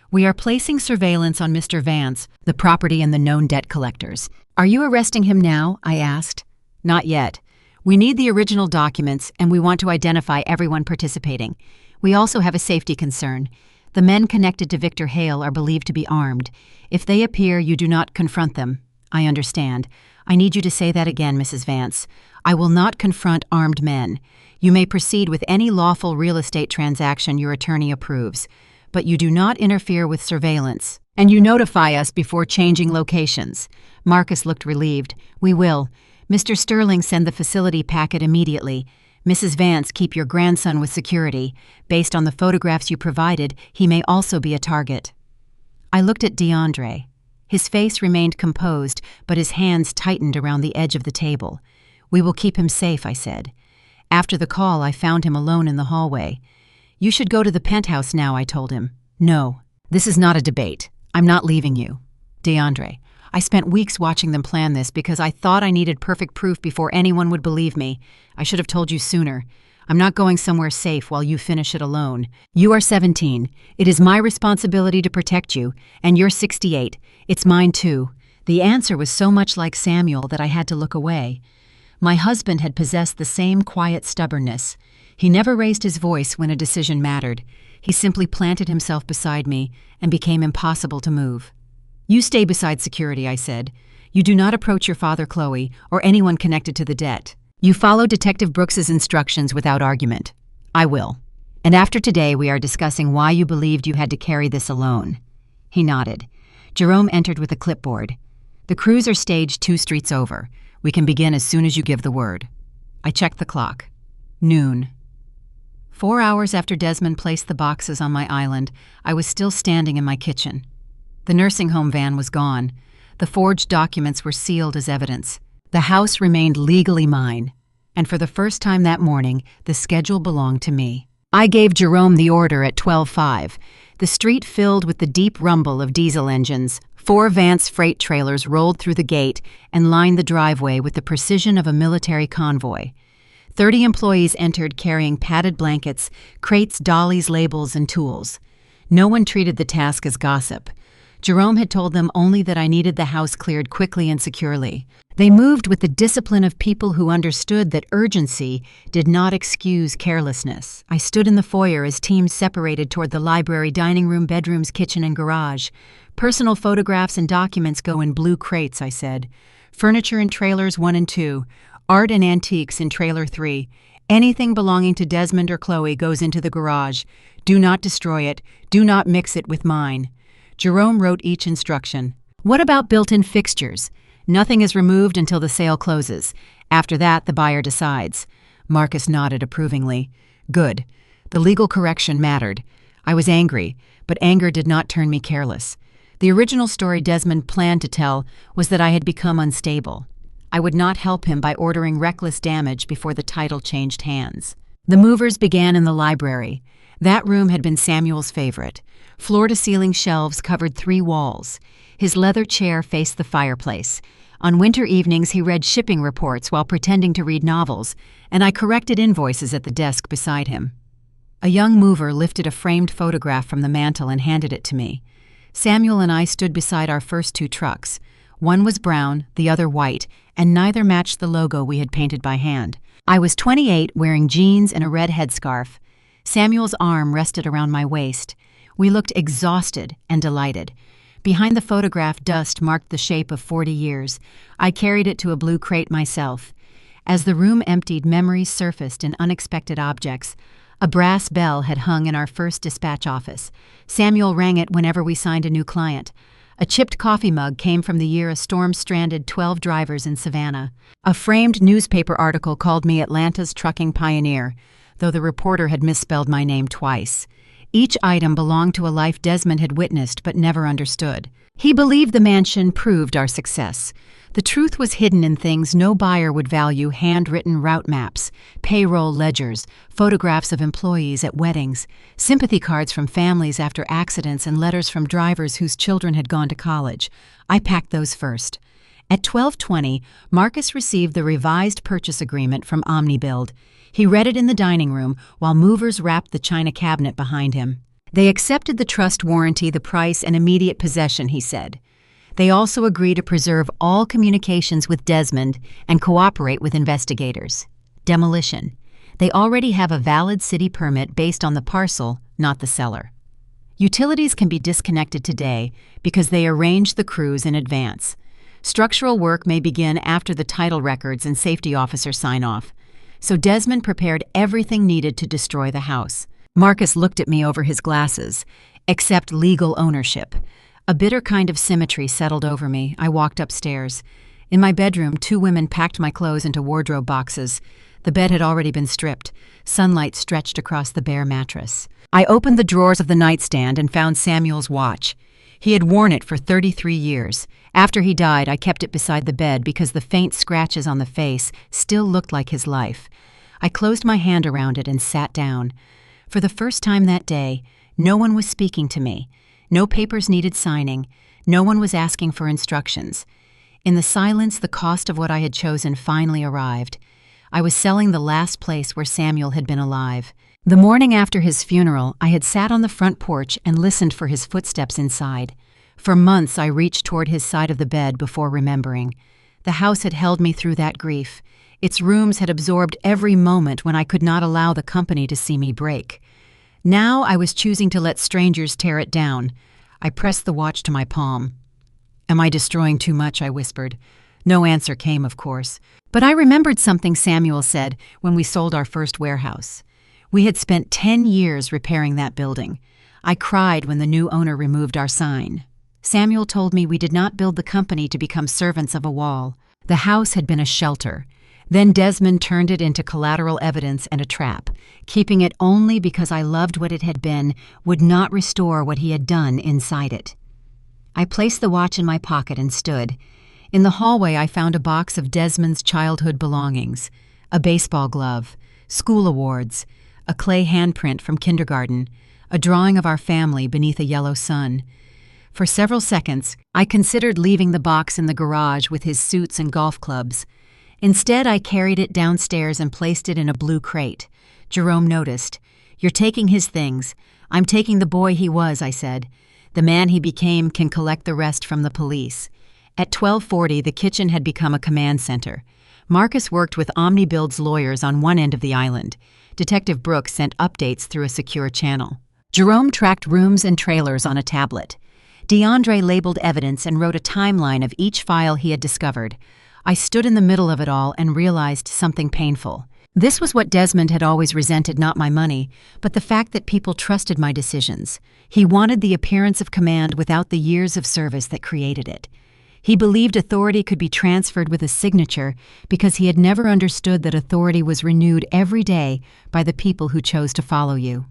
We are placing surveillance on Mr. Vance, the property and the known debt collectors. Are you arresting him now? I asked. Not yet. We need the original documents, and we want to identify everyone participating. We also have a safety concern. The men connected to Victor Hale are believed to be armed. If they appear, you do not confront them. I understand. I need you to say that again, Mrs. Vance. I will not confront armed men. You may proceed with any lawful real estate transaction your attorney approves, but you do not interfere with surveillance, and you notify us before changing locations. Marcus looked relieved. We will. Mr. Sterling, send the facility packet immediately. Mrs. Vance, keep your grandson with security. Based on the photographs you provided, he may also be a target. I looked at DeAndre. His face remained composed, but his hands tightened around the edge of the table. We will keep him safe, I said. After the call, I found him alone in the hallway. You should go to the penthouse now, I told him. No, this is not a debate. I'm not leaving you. DeAndre, I spent weeks watching them plan this because I thought I needed perfect proof before anyone would believe me. I should have told you sooner. I'm not going somewhere safe while you finish it alone. You are 17. It is my responsibility to protect you, and you're 68. It's mine too. The answer was so much like Samuel that I had to look away. My husband had possessed the same quiet stubbornness. He never raised his voice when a decision mattered. He simply planted himself beside me and became impossible to move. You stay beside security, I said. You do not approach your father, Chloe, or anyone connected to the debt. You follow Detective Brooks's instructions without argument. I will. And after today, we are discussing why you believed you had to carry this alone. He nodded. Jerome entered with a clipboard. The crews are staged 2 streets over. We can begin as soon as you give the word. I checked the clock. Noon. 4 hours after Desmond placed the boxes on my island, I was still standing in my kitchen. The nursing home van was gone. The forged documents were sealed as evidence. The house remained legally mine, and for the first time that morning, the schedule belonged to me. I gave Jerome the order at 12:05. The street filled with the deep rumble of diesel engines. 4 Vance freight trailers rolled through the gate and lined the driveway with the precision of a military convoy. 30 employees entered carrying padded blankets, crates, dollies, labels, and tools. No one treated the task as gossip. Jerome had told them only that I needed the house cleared quickly and securely. They moved with the discipline of people who understood that urgency did not excuse carelessness. I stood in the foyer as teams separated toward the library, dining room, bedrooms, kitchen, and garage. Personal photographs and documents go in blue crates, I said. Furniture in trailers 1 and 2. Art and antiques in trailer 3. Anything belonging to Desmond or Chloe goes into the garage. Do not destroy it. Do not mix it with mine. Jerome wrote each instruction. What about built-in fixtures? Nothing is removed until the sale closes. After that, the buyer decides. Marcus nodded approvingly. Good. The legal correction mattered. I was angry, but anger did not turn me careless. The original story Desmond planned to tell was that I had become unstable. I would not help him by ordering reckless damage before the title changed hands. The movers began in the library. That room had been Samuel's favorite. Floor-to-ceiling shelves covered 3 walls. His leather chair faced the fireplace. On winter evenings, he read shipping reports while pretending to read novels, and I corrected invoices at the desk beside him. A young mover lifted a framed photograph from the mantel and handed it to me. Samuel and I stood beside our first 2 trucks. One was brown, the other white, and neither matched the logo we had painted by hand. I was 28, wearing jeans and a red headscarf. Samuel's arm rested around my waist. We looked exhausted and delighted. Behind the photograph, dust marked the shape of 40 years. I carried it to a blue crate myself. As the room emptied, memories surfaced in unexpected objects. A brass bell had hung in our first dispatch office. Samuel rang it whenever we signed a new client. A chipped coffee mug came from the year a storm stranded 12 drivers in Savannah. A framed newspaper article called me Atlanta's trucking pioneer, though the reporter had misspelled my name twice. Each item belonged to a life Desmond had witnessed but never understood. He believed the mansion proved our success. The truth was hidden in things no buyer would value: handwritten route maps, payroll ledgers, photographs of employees at weddings, sympathy cards from families after accidents, and letters from drivers whose children had gone to college. I packed those first. At 12:20, Marcus received the revised purchase agreement from OmniBuild. He read it in the dining room while movers wrapped the china cabinet behind him. They accepted the trust warranty, the price, and immediate possession, he said. They also agreed to preserve all communications with Desmond and cooperate with investigators. Demolition. They already have a valid city permit based on the parcel, not the seller. Utilities can be disconnected today because they arrange the crews in advance. Structural work may begin after the title records and safety officer sign off. So Desmond prepared everything needed to destroy the house. Marcus looked at me over his glasses. Accept legal ownership. A bitter kind of symmetry settled over me. I walked upstairs. In my bedroom, 2 women packed my clothes into wardrobe boxes. The bed had already been stripped. Sunlight stretched across the bare mattress. I opened the drawers of the nightstand and found Samuel's watch. He had worn it for 33 years. After he died, I kept it beside the bed because the faint scratches on the face still looked like his life. I closed my hand around it and sat down. For the first time that day, no one was speaking to me. No papers needed signing. No one was asking for instructions. In the silence, the cost of what I had chosen finally arrived. I was selling the last place where Samuel had been alive. The morning after his funeral, I had sat on the front porch and listened for his footsteps inside. For months, I reached toward his side of the bed before remembering. The house had held me through that grief. Its rooms had absorbed every moment when I could not allow the company to see me break. Now I was choosing to let strangers tear it down. I pressed the watch to my palm. "Am I destroying too much?" I whispered. No answer came, of course. But I remembered something Samuel said when we sold our first warehouse. We had spent 10 years repairing that building. I cried when the new owner removed our sign. Samuel told me we did not build the company to become servants of a wall. The house had been a shelter. Then Desmond turned it into collateral evidence and a trap. Keeping it only because I loved what it had been would not restore what he had done inside it. I placed the watch in my pocket and stood. In the hallway, I found a box of Desmond's childhood belongings: a baseball glove, school awards, a clay handprint from kindergarten, a drawing of our family beneath a yellow sun. For several seconds, I considered leaving the box in the garage with his suits and golf clubs. Instead, I carried it downstairs and placed it in a blue crate. Jerome noticed. "You're taking his things." "I'm taking the boy he was," I said. "The man he became can collect the rest from the police." At 12:40, the kitchen had become a command center. Marcus worked with OmniBuild's lawyers on one end of the island. Detective Brooks sent updates through a secure channel. Jerome tracked rooms and trailers on a tablet. DeAndre labeled evidence and wrote a timeline of each file he had discovered. I stood in the middle of it all and realized something painful. This was what Desmond had always resented, not my money, but the fact that people trusted my decisions. He wanted the appearance of command without the years of service that created it. He believed authority could be transferred with a signature because he had never understood that authority was renewed every day by the people who chose to follow you.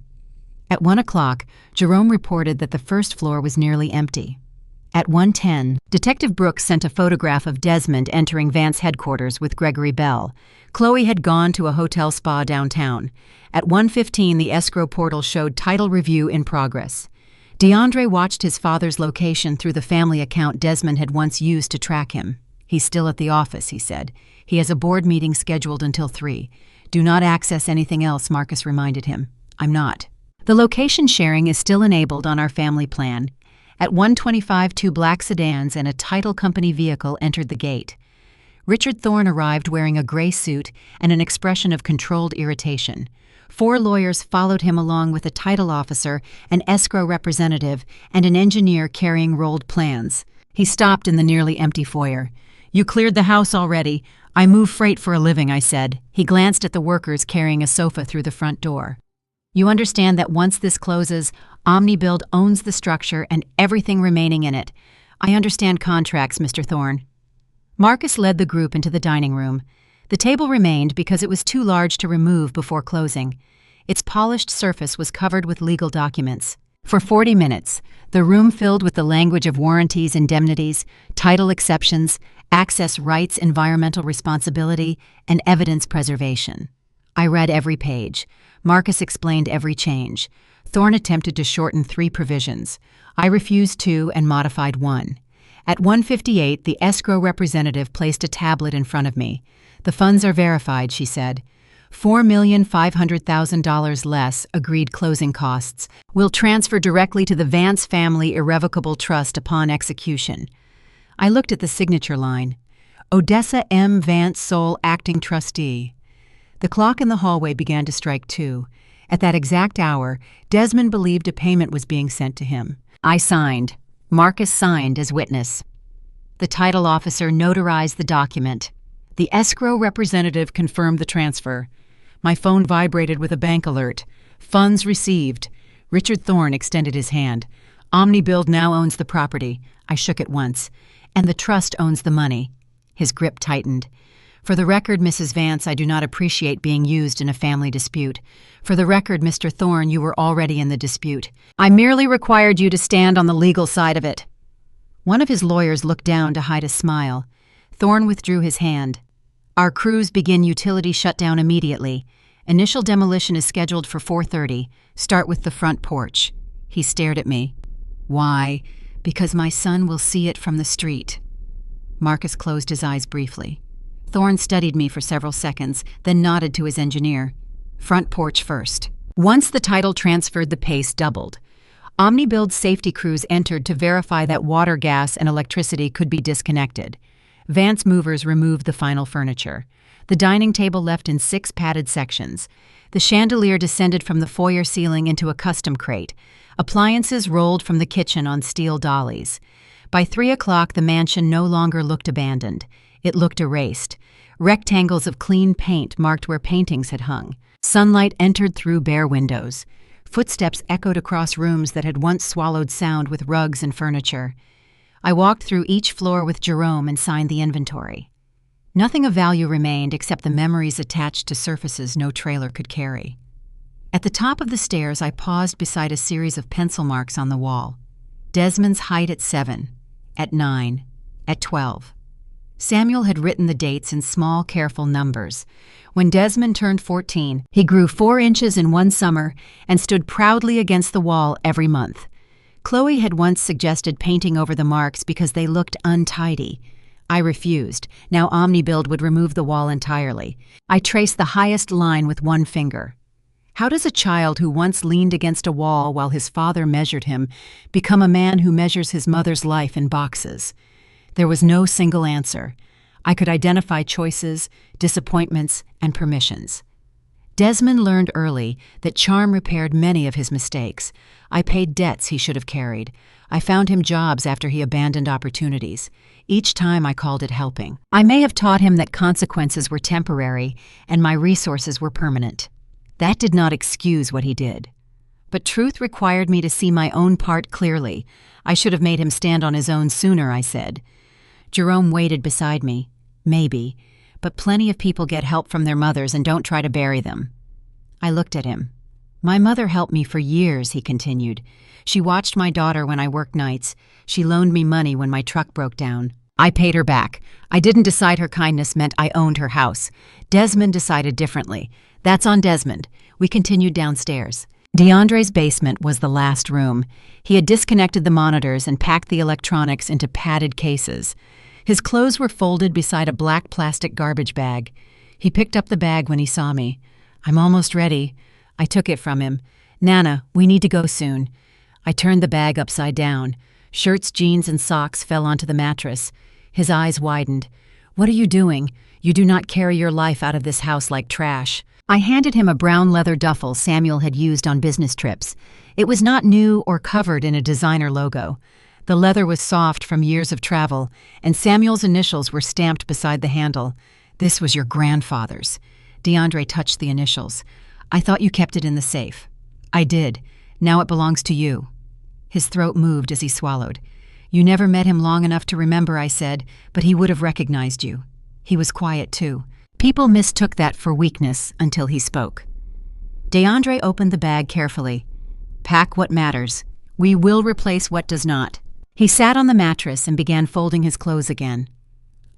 At 1 o'clock, Jerome reported that the first floor was nearly empty. At 1:10, Detective Brooks sent a photograph of Desmond entering Vance headquarters with Gregory Bell. Chloe had gone to a hotel spa downtown. At 1:15, the escrow portal showed title review in progress. DeAndre watched his father's location through the family account Desmond had once used to track him. "He's still at the office," he said. "He has a board meeting scheduled until 3. "Do not access anything else," Marcus reminded him. "I'm not." The location sharing is still enabled on our family plan. At 1:25, 2 black sedans and a title company vehicle entered the gate. Richard Thorne arrived wearing a gray suit and an expression of controlled irritation. 4 lawyers followed him along with a title officer, an escrow representative, and an engineer carrying rolled plans. He stopped in the nearly empty foyer. "You cleared the house already. I move freight for a living," I said. He glanced at the workers carrying a sofa through the front door. "You understand that once this closes, OmniBuild owns the structure and everything remaining in it." "I understand contracts, Mr. Thorne." Marcus led the group into the dining room. The table remained because it was too large to remove before closing. Its polished surface was covered with legal documents. For 40 minutes, the room filled with the language of warranties, indemnities, title exceptions, access rights, environmental responsibility, and evidence preservation. I read every page. Marcus explained every change. Thorne attempted to shorten 3 provisions. I refused 2 and modified 1. At 1:58, the escrow representative placed a tablet in front of me. "The funds are verified," she said. $4,500,000 less agreed closing costs will transfer directly to the Vance Family Irrevocable Trust upon execution. I looked at the signature line. Odessa M. Vance, sole acting trustee. The clock in the hallway began to strike 2. At that exact hour, Desmond believed a payment was being sent to him. I signed. Marcus signed as witness. The title officer notarized the document. The escrow representative confirmed the transfer. My phone vibrated with a bank alert. Funds received. Richard Thorne extended his hand. Omnibuild now owns the property. I shook it once. And the trust owns the money. His grip tightened. For the record, Mrs. Vance, I do not appreciate being used in a family dispute. For the record, Mr. Thorne, you were already in the dispute. I merely required you to stand on the legal side of it. One of his lawyers looked down to hide a smile. Thorne withdrew his hand. Our crews begin utility shutdown immediately. Initial demolition is scheduled for 4:30. Start with the front porch. He stared at me. Why? Because my son will see it from the street. Marcus closed his eyes briefly. Thorne studied me for several seconds, then nodded to his engineer. Front porch first. Once the title transferred, the pace doubled. Omnibuild's safety crews entered to verify that water, gas, and electricity could be disconnected. Vance movers removed the final furniture. The dining table left in 6 padded sections. The chandelier descended from the foyer ceiling into a custom crate. Appliances rolled from the kitchen on steel dollies. By 3 o'clock, the mansion no longer looked abandoned. It looked erased. Rectangles of clean paint marked where paintings had hung. Sunlight entered through bare windows. Footsteps echoed across rooms that had once swallowed sound with rugs and furniture. I walked through each floor with Jerome and signed the inventory. Nothing of value remained except the memories attached to surfaces no trailer could carry. At the top of the stairs, I paused beside a series of pencil marks on the wall. Desmond's height at 7, at 9, at 12. Samuel had written the dates in small, careful numbers. When Desmond turned 14, he grew 4 inches in one summer and stood proudly against the wall every month. Chloe had once suggested painting over the marks because they looked untidy. I refused. Now Omnibuild would remove the wall entirely. I traced the highest line with one finger. How does a child who once leaned against a wall while his father measured him become a man who measures his mother's life in boxes? There was no single answer. I could identify choices, disappointments, and permissions. Desmond learned early that charm repaired many of his mistakes. I paid debts he should have carried. I found him jobs after he abandoned opportunities. Each time I called it helping. I may have taught him that consequences were temporary and my resources were permanent. That did not excuse what he did. But truth required me to see my own part clearly. I should have made him stand on his own sooner, I said. Jerome waited beside me. Maybe. But plenty of people get help from their mothers and don't try to bury them. I looked at him. My mother helped me for years, he continued. She watched my daughter when I worked nights. She loaned me money when my truck broke down. I paid her back. I didn't decide her kindness meant I owned her house. Desmond decided differently. That's on Desmond. We continued downstairs. DeAndre's basement was the last room. He had disconnected the monitors and packed the electronics into padded cases. His clothes were folded beside a black plastic garbage bag. He picked up the bag when he saw me. I'm almost ready. I took it from him. Nana, we need to go soon. I turned the bag upside down. Shirts, jeans, and socks fell onto the mattress. His eyes widened. What are you doing? You do not carry your life out of this house like trash. I handed him a brown leather duffel Samuel had used on business trips. It was not new or covered in a designer logo. The leather was soft from years of travel, and Samuel's initials were stamped beside the handle. This was your grandfather's. DeAndre touched the initials. I thought you kept it in the safe. I did. Now it belongs to you. His throat moved as he swallowed. You never met him long enough to remember, I said, but he would have recognized you. He was quiet, too. People mistook that for weakness until he spoke. DeAndre opened the bag carefully. Pack what matters. We will replace what does not. He sat on the mattress and began folding his clothes again.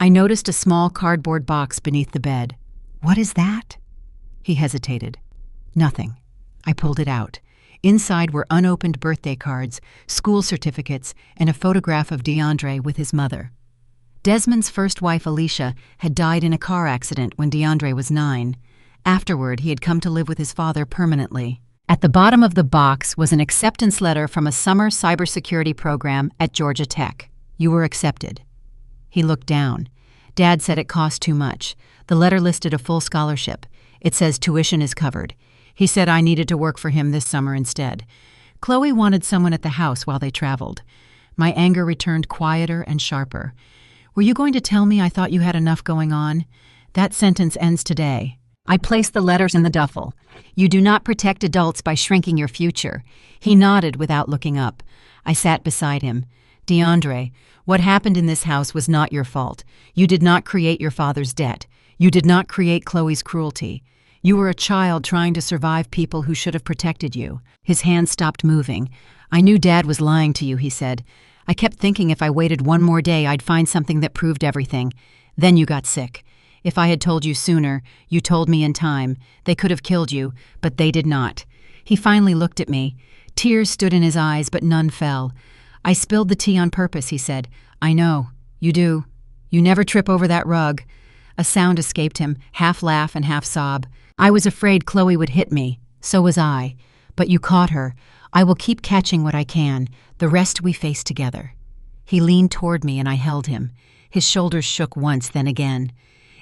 I noticed a small cardboard box beneath the bed. What is that? He hesitated. Nothing. I pulled it out. Inside were unopened birthday cards, school certificates, and a photograph of DeAndre with his mother. Desmond's first wife, Alicia, had died in a car accident when DeAndre was 9. Afterward, he had come to live with his father permanently. At the bottom of the box was an acceptance letter from a summer cybersecurity program at Georgia Tech. You were accepted. He looked down. Dad said it cost too much. The letter listed a full scholarship. It says tuition is covered. He said I needed to work for him this summer instead. Chloe wanted someone at the house while they traveled. My anger returned quieter and sharper. Were you going to tell me I thought you had enough going on? That sentence ends today. I placed the letters in the duffel. You do not protect adults by shrinking your future. He nodded without looking up. I sat beside him. DeAndre, what happened in this house was not your fault. You did not create your father's debt. You did not create Chloe's cruelty. You were a child trying to survive people who should have protected you. His hand stopped moving. I knew Dad was lying to you, he said. I kept thinking if I waited one more day I'd find something that proved everything. Then you got sick. If I had told you sooner, you told me in time. They could have killed you, but they did not. He finally looked at me. Tears stood in his eyes, but none fell. I spilled the tea on purpose, he said. I know. You do. You never trip over that rug. A sound escaped him, half laugh and half sob. I was afraid Chloe would hit me. So was I. But you caught her. I will keep catching what I can. The rest we face together. He leaned toward me and I held him. His shoulders shook once, then again.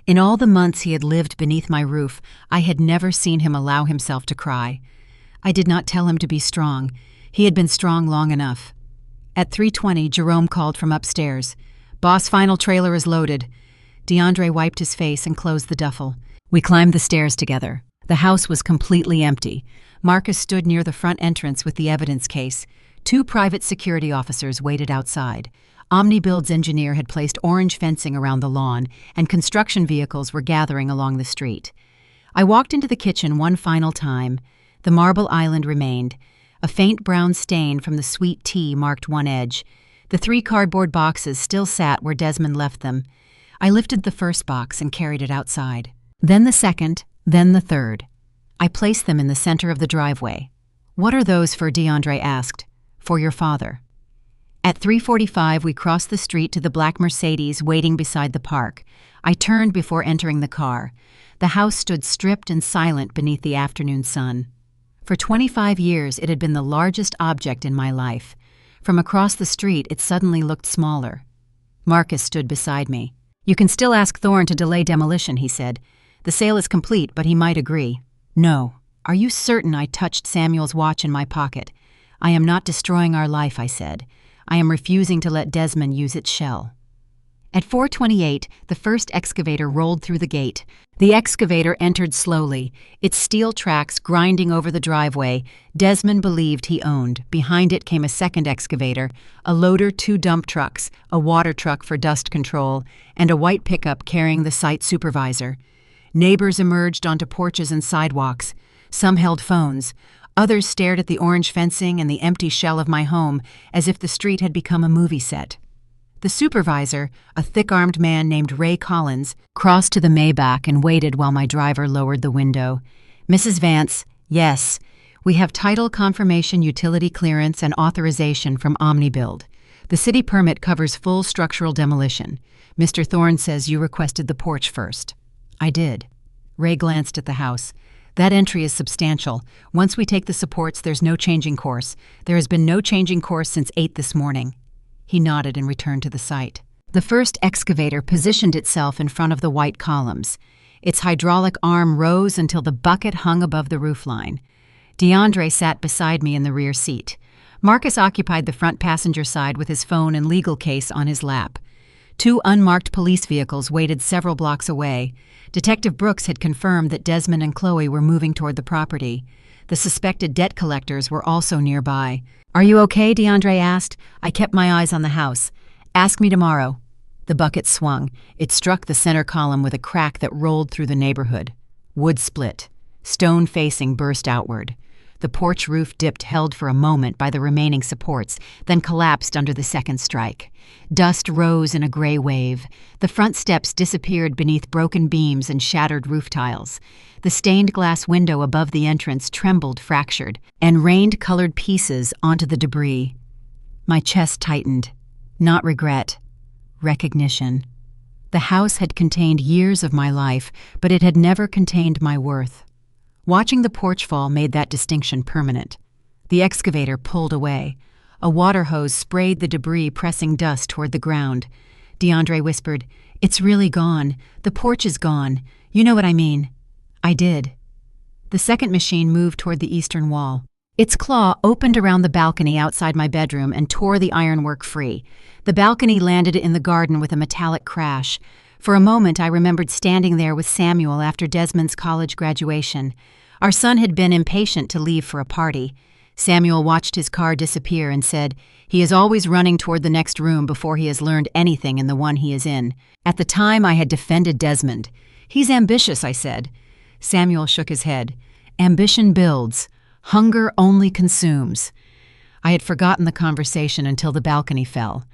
In all the months he had lived beneath my roof, I had never seen him allow himself to cry. I did not tell him to be strong. He had been strong long enough. At 3:20, Jerome called from upstairs. Boss, final trailer is loaded. DeAndre wiped his face and closed the duffel. We climbed the stairs together. The house was completely empty. Marcus stood near the front entrance with the evidence case. 2 private security officers waited outside. OmniBuild's engineer had placed orange fencing around the lawn, and construction vehicles were gathering along the street. I walked into the kitchen one final time. The marble island remained. A faint brown stain from the sweet tea marked one edge. The 3 cardboard boxes still sat where Desmond left them. I lifted the first box and carried it outside. Then the second, then the third. I placed them in the center of the driveway. What are those for? DeAndre asked. For your father. At 3:45, we crossed the street to the black Mercedes waiting beside the park. I turned before entering the car. The house stood stripped and silent beneath the afternoon sun. For 25 years, it had been the largest object in my life. From across the street, it suddenly looked smaller. Marcus stood beside me. You can still ask Thorne to delay demolition, he said. The sale is complete, but he might agree. No. Are you certain? I touched Samuel's watch in my pocket. I am not destroying our life, I said. I am refusing to let Desmond use its shell. At 4:28, the first excavator rolled through the gate. The excavator entered slowly, its steel tracks grinding over the driveway Desmond believed he owned. Behind it came a second excavator, a loader, 2 dump trucks, a water truck for dust control, and a white pickup carrying the site supervisor. Neighbors emerged onto porches and sidewalks. Some held phones. Others stared at the orange fencing and the empty shell of my home as if the street had become a movie set. The supervisor, a thick-armed man named Ray Collins, crossed to the Maybach and waited while my driver lowered the window. Mrs. Vance, yes, we have title confirmation, utility clearance, and authorization from OmniBuild. The city permit covers full structural demolition. Mr. Thorne says you requested the porch first. I did. Ray glanced at the house. That entry is substantial. Once we take the supports, there's no changing course. There has been no changing course since 8 this morning. He nodded and returned to the site. The first excavator positioned itself in front of the white columns. Its hydraulic arm rose until the bucket hung above the roofline. DeAndre sat beside me in the rear seat. Marcus occupied the front passenger side with his phone and legal case on his lap. 2 unmarked police vehicles waited several blocks away. Detective Brooks had confirmed that Desmond and Chloe were moving toward the property. The suspected debt collectors were also nearby. Are you okay? DeAndre asked. I kept my eyes on the house. Ask me tomorrow. The bucket swung. It struck the center column with a crack that rolled through the neighborhood. Wood split. Stone facing burst outward. The porch roof dipped, held for a moment by the remaining supports, then collapsed under the second strike. Dust rose in a gray wave. The front steps disappeared beneath broken beams and shattered roof tiles. The stained glass window above the entrance trembled, fractured, and rained colored pieces onto the debris. My chest tightened. Not regret. Recognition. The house had contained years of my life, but it had never contained my worth. Watching the porch fall made that distinction permanent. The excavator pulled away. A water hose sprayed the debris, pressing dust toward the ground. DeAndre whispered, "It's really gone. The porch is gone. You know what I mean." I did. The second machine moved toward the eastern wall. Its claw opened around the balcony outside my bedroom and tore the ironwork free. The balcony landed in the garden with a metallic crash. For a moment, I remembered standing there with Samuel after Desmond's college graduation. Our son had been impatient to leave for a party. Samuel watched his car disappear and said, "He is always running toward the next room before he has learned anything in the one he is in." At the time, I had defended Desmond. "He's ambitious," I said. Samuel shook his head. "Ambition builds. Hunger only consumes." I had forgotten the conversation until the balcony fell.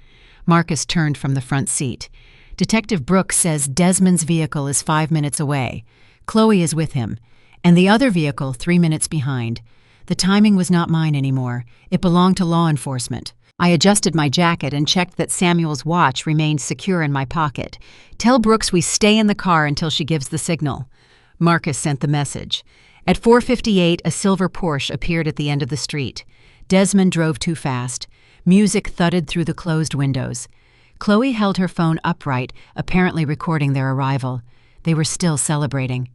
Marcus turned from the front seat. "Detective Brooks says Desmond's vehicle is 5 minutes away. Chloe is with him, and the other vehicle 3 minutes behind. The timing was not mine anymore. It belonged to law enforcement." I adjusted my jacket and checked that Samuel's watch remained secure in my pocket. "Tell Brooks we stay in the car until she gives the signal." Marcus sent the message. At 4:58, a silver Porsche appeared at the end of the street. Desmond drove too fast. Music thudded through the closed windows. Chloe held her phone upright, apparently recording their arrival. They were still celebrating.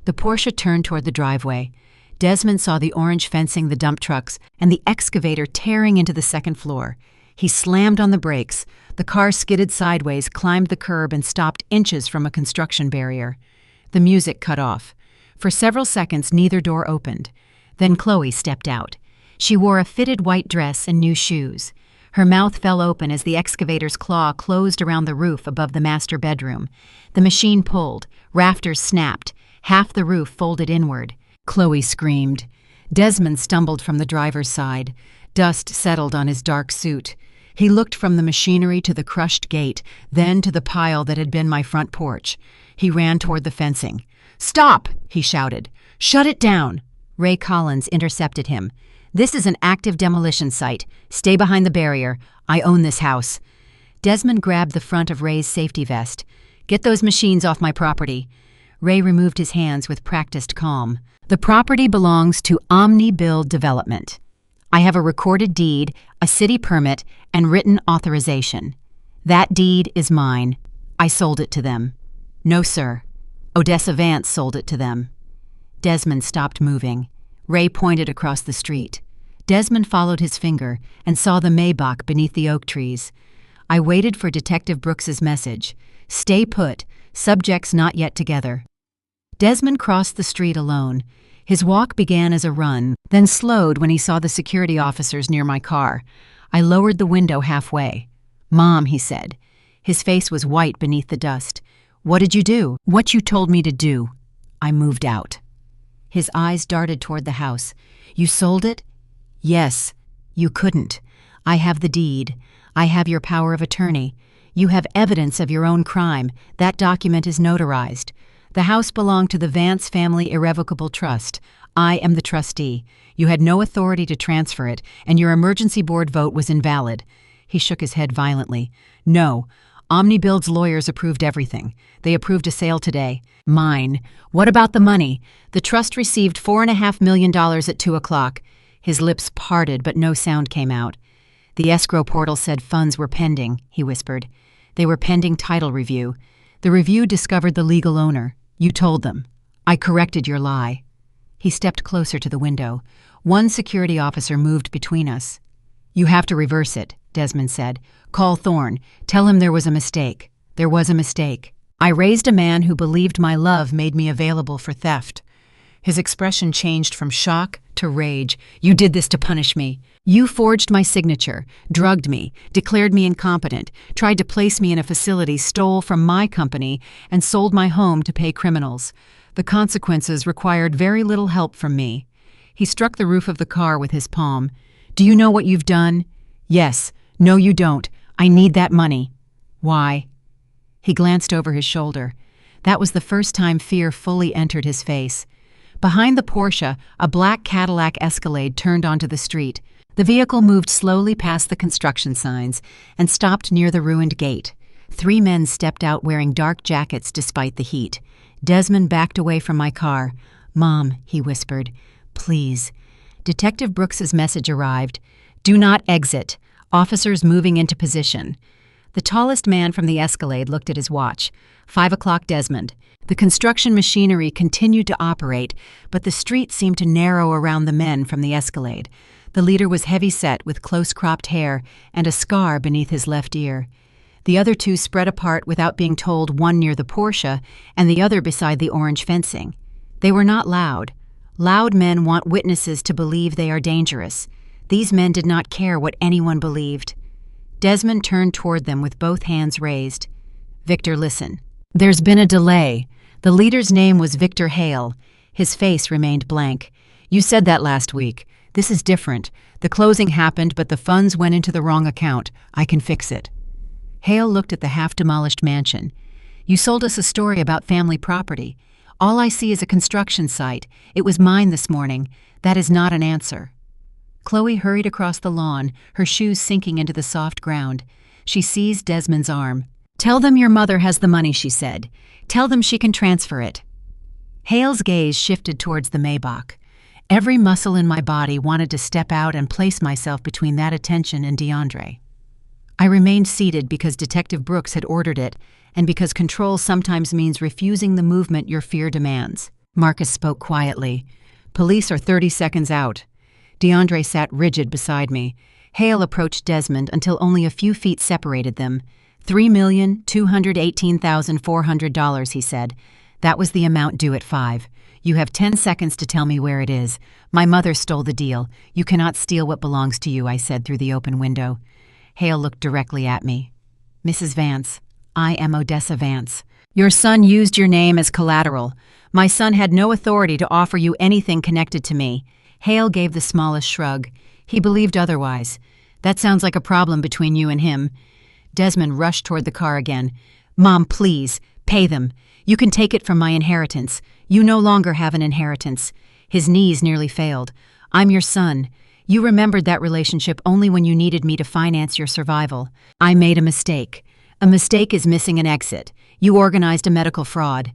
The Porsche turned toward the driveway. Desmond saw the orange fencing, the dump trucks, and the excavator tearing into the second floor. He slammed on the brakes. The car skidded sideways, climbed the curb, and stopped inches from a construction barrier. The music cut off. For several seconds, neither door opened. Then Chloe stepped out. She wore a fitted white dress and new shoes. Her mouth fell open as the excavator's claw closed around the roof above the master bedroom. The machine pulled. Rafters snapped. Half the roof folded inward. Chloe screamed. Desmond stumbled from the driver's side. Dust settled on his dark suit. He looked from the machinery to the crushed gate, then to the pile that had been my front porch. He ran toward the fencing. "Stop!" he shouted. "Shut it down!" Ray Collins intercepted him. "This is an active demolition site. Stay behind the barrier. I own this house." Desmond grabbed the front of Ray's safety vest. "Get those machines off my property." Ray removed his hands with practiced calm. "The property belongs to Omni Build Development. I have a recorded deed, a city permit, and written authorization. That deed is mine. I sold it to them." "No, sir. Odessa Vance sold it to them." Desmond stopped moving. Ray pointed across the street. Desmond followed his finger and saw the Maybach beneath the oak trees. I waited for Detective Brooks's message. "Stay put. Subjects not yet together." Desmond crossed the street alone. His walk began as a run, then slowed when he saw the security officers near my car. I lowered the window halfway. "Mom," he said. His face was white beneath the dust. "What did you do?" "What you told me to do." I moved out. His eyes darted toward the house. "You sold it?" "Yes." "You couldn't. I have the deed. I have your power of attorney. You have evidence of your own crime. That document is notarized. The house belonged to the Vance Family Irrevocable Trust. I am the trustee. You had no authority to transfer it, and your emergency board vote was invalid." He shook his head violently. "No. OmniBuild's lawyers approved everything. They approved a sale today. Mine. What about the money? The trust received $4.5 million at 2 o'clock. His lips parted, but no sound came out. "The escrow portal said funds were pending," he whispered. "They were pending title review. The review discovered the legal owner. You told them. I corrected your lie." He stepped closer to the window. One security officer moved between us. "You have to reverse it," Desmond said. "Call Thorne. Tell him there was a mistake. There was a mistake. I raised a man who believed my love made me available for theft." His expression changed from shock to rage. "You did this to punish me. You forged my signature, drugged me, declared me incompetent, tried to place me in a facility, stole from my company, and sold my home to pay criminals. The consequences required very little help from me." He struck the roof of the car with his palm. "Do you know what you've done?" "Yes." "No, you don't. I need that money." "Why?" He glanced over his shoulder. That was the first time fear fully entered his face. Behind the Porsche, a black Cadillac Escalade turned onto the street. The vehicle moved slowly past the construction signs and stopped near the ruined gate. 3 men stepped out wearing dark jackets despite the heat. Desmond backed away from my car. "Mom," he whispered, "please." Detective Brooks's message arrived. "Do not exit. Officers moving into position." The tallest man from the Escalade looked at his watch. 5 o'clock, Desmond. The construction machinery continued to operate, but the street seemed to narrow around the men from the Escalade. The leader was heavy-set with close-cropped hair and a scar beneath his left ear. The other 2 spread apart without being told, one near the Porsche and the other beside the orange fencing. They were not loud. Loud men want witnesses to believe they are dangerous. These men did not care what anyone believed. Desmond turned toward them with both hands raised. "Victor, listen. There's been a delay. The leader's name was Victor Hale." His face remained blank. "You said that last week. This is different. The closing happened, but the funds went into the wrong account. I can fix it." Hale looked at the half-demolished mansion. "You sold us a story about family property. All I see is a construction site. It was mine this morning. That is not an answer." Chloe hurried across the lawn, her shoes sinking into the soft ground. She seized Desmond's arm. "Tell them your mother has the money," she said. "Tell them she can transfer it." Hale's gaze shifted towards the Maybach. Every muscle in my body wanted to step out and place myself between that attention and DeAndre. I remained seated because Detective Brooks had ordered it, and because control sometimes means refusing the movement your fear demands. Marcus spoke quietly. "Police are 30 seconds out." DeAndre sat rigid beside me. Hale approached Desmond until only a few feet separated them. $3,218,400, he said. "That was the amount due at 5. You have 10 seconds to tell me where it is. My mother stole the deal. You cannot steal what belongs to you," I said through the open window. Hale looked directly at me. "Mrs. Vance, I am Odessa Vance. Your son used your name as collateral. My son had no authority to offer you anything connected to me." Hale gave the smallest shrug. He believed otherwise. "That sounds like a problem between you and him." Desmond rushed toward the car again. "Mom, please, pay them. You can take it from my inheritance. You no longer have an inheritance." His knees nearly failed. "I'm your son. You remembered that relationship only when you needed me to finance your survival. I made a mistake. A mistake is missing an exit. You organized a medical fraud."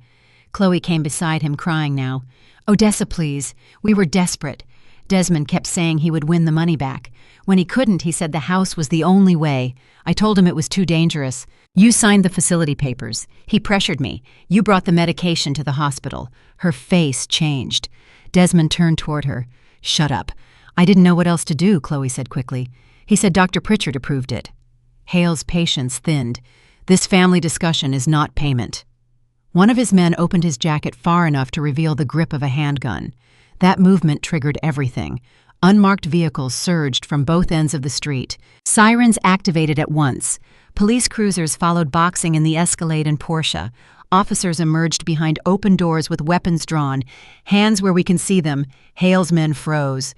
Chloe came beside him, crying now. "Odessa, please. We were desperate." Desmond kept saying he would win the money back. When he couldn't, he said the house was the only way. I told him it was too dangerous. "You signed the facility papers." He pressured me. "You brought the medication to the hospital." Her face changed. Desmond turned toward her. "Shut up." "I didn't know what else to do," Chloe said quickly. "He said Dr. Pritchard approved it." Hale's patience thinned. "This family discussion is not payment." One of his men opened his jacket far enough to reveal the grip of a handgun. That movement triggered everything. Unmarked vehicles surged from both ends of the street. Sirens activated at once. Police cruisers followed boxing in the Escalade and Porsche. Officers emerged behind open doors with weapons drawn, hands where we can see them. Hale's men froze.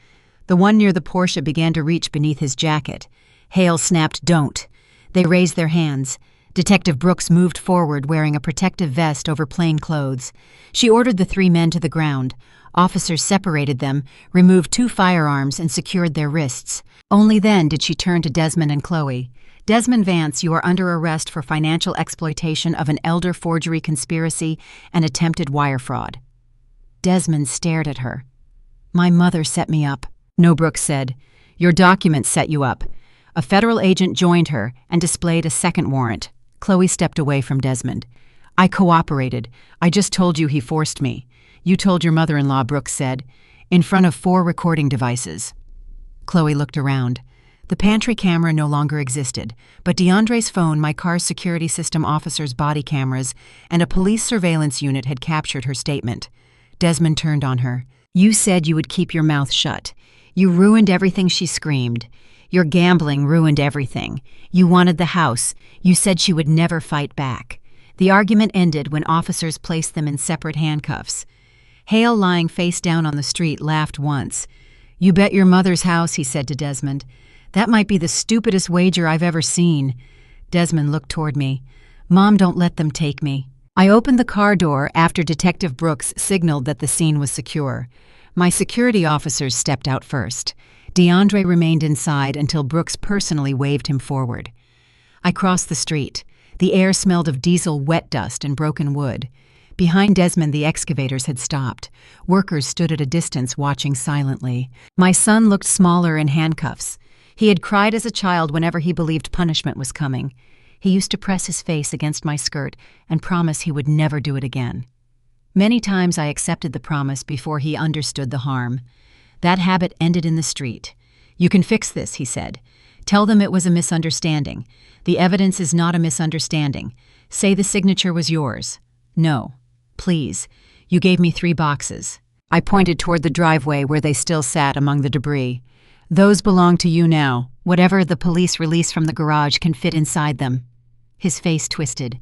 The one near the Porsche began to reach beneath his jacket. Hale snapped, "Don't." They raised their hands. Detective Brooks moved forward wearing a protective vest over plain clothes. She ordered the 3 men to the ground. Officers separated them, removed 2 firearms, and secured their wrists. Only then did she turn to Desmond and Chloe. "Desmond Vance, you are under arrest for financial exploitation of an elder forgery conspiracy and attempted wire fraud." Desmond stared at her. "My mother set me up." "No," Brooks said. "Your documents set you up." A federal agent joined her and displayed a second warrant. Chloe stepped away from Desmond. "I cooperated. I just told you he forced me." "You told your mother-in-law," Brooks said, "in front of 4 recording devices." Chloe looked around. The pantry camera no longer existed, but DeAndre's phone, my car's security system officer's body cameras, and a police surveillance unit had captured her statement. Desmond turned on her. "You said you would keep your mouth shut. You ruined everything," she screamed. "Your gambling ruined everything. You wanted the house. You said she would never fight back." The argument ended when officers placed them in separate handcuffs. Hale, lying face down on the street, laughed once. "You bet your mother's house," he said to Desmond. "That might be the stupidest wager I've ever seen." Desmond looked toward me. "Mom, don't let them take me." I opened the car door after Detective Brooks signaled that the scene was secure. My security officers stepped out first. DeAndre remained inside until Brooks personally waved him forward. I crossed the street. The air smelled of diesel wet dust and broken wood. Behind Desmond, the excavators had stopped. Workers stood at a distance watching silently. My son looked smaller in handcuffs. He had cried as a child whenever he believed punishment was coming. He used to press his face against my skirt and promise he would never do it again. Many times I accepted the promise before he understood the harm. That habit ended in the street. "You can fix this," he said. "Tell them it was a misunderstanding. The evidence is not a misunderstanding. Say the signature was yours." "No. Please. You gave me 3 boxes." I pointed toward the driveway where they still sat among the debris. "Those belong to you now. Whatever the police release from the garage can fit inside them." His face twisted.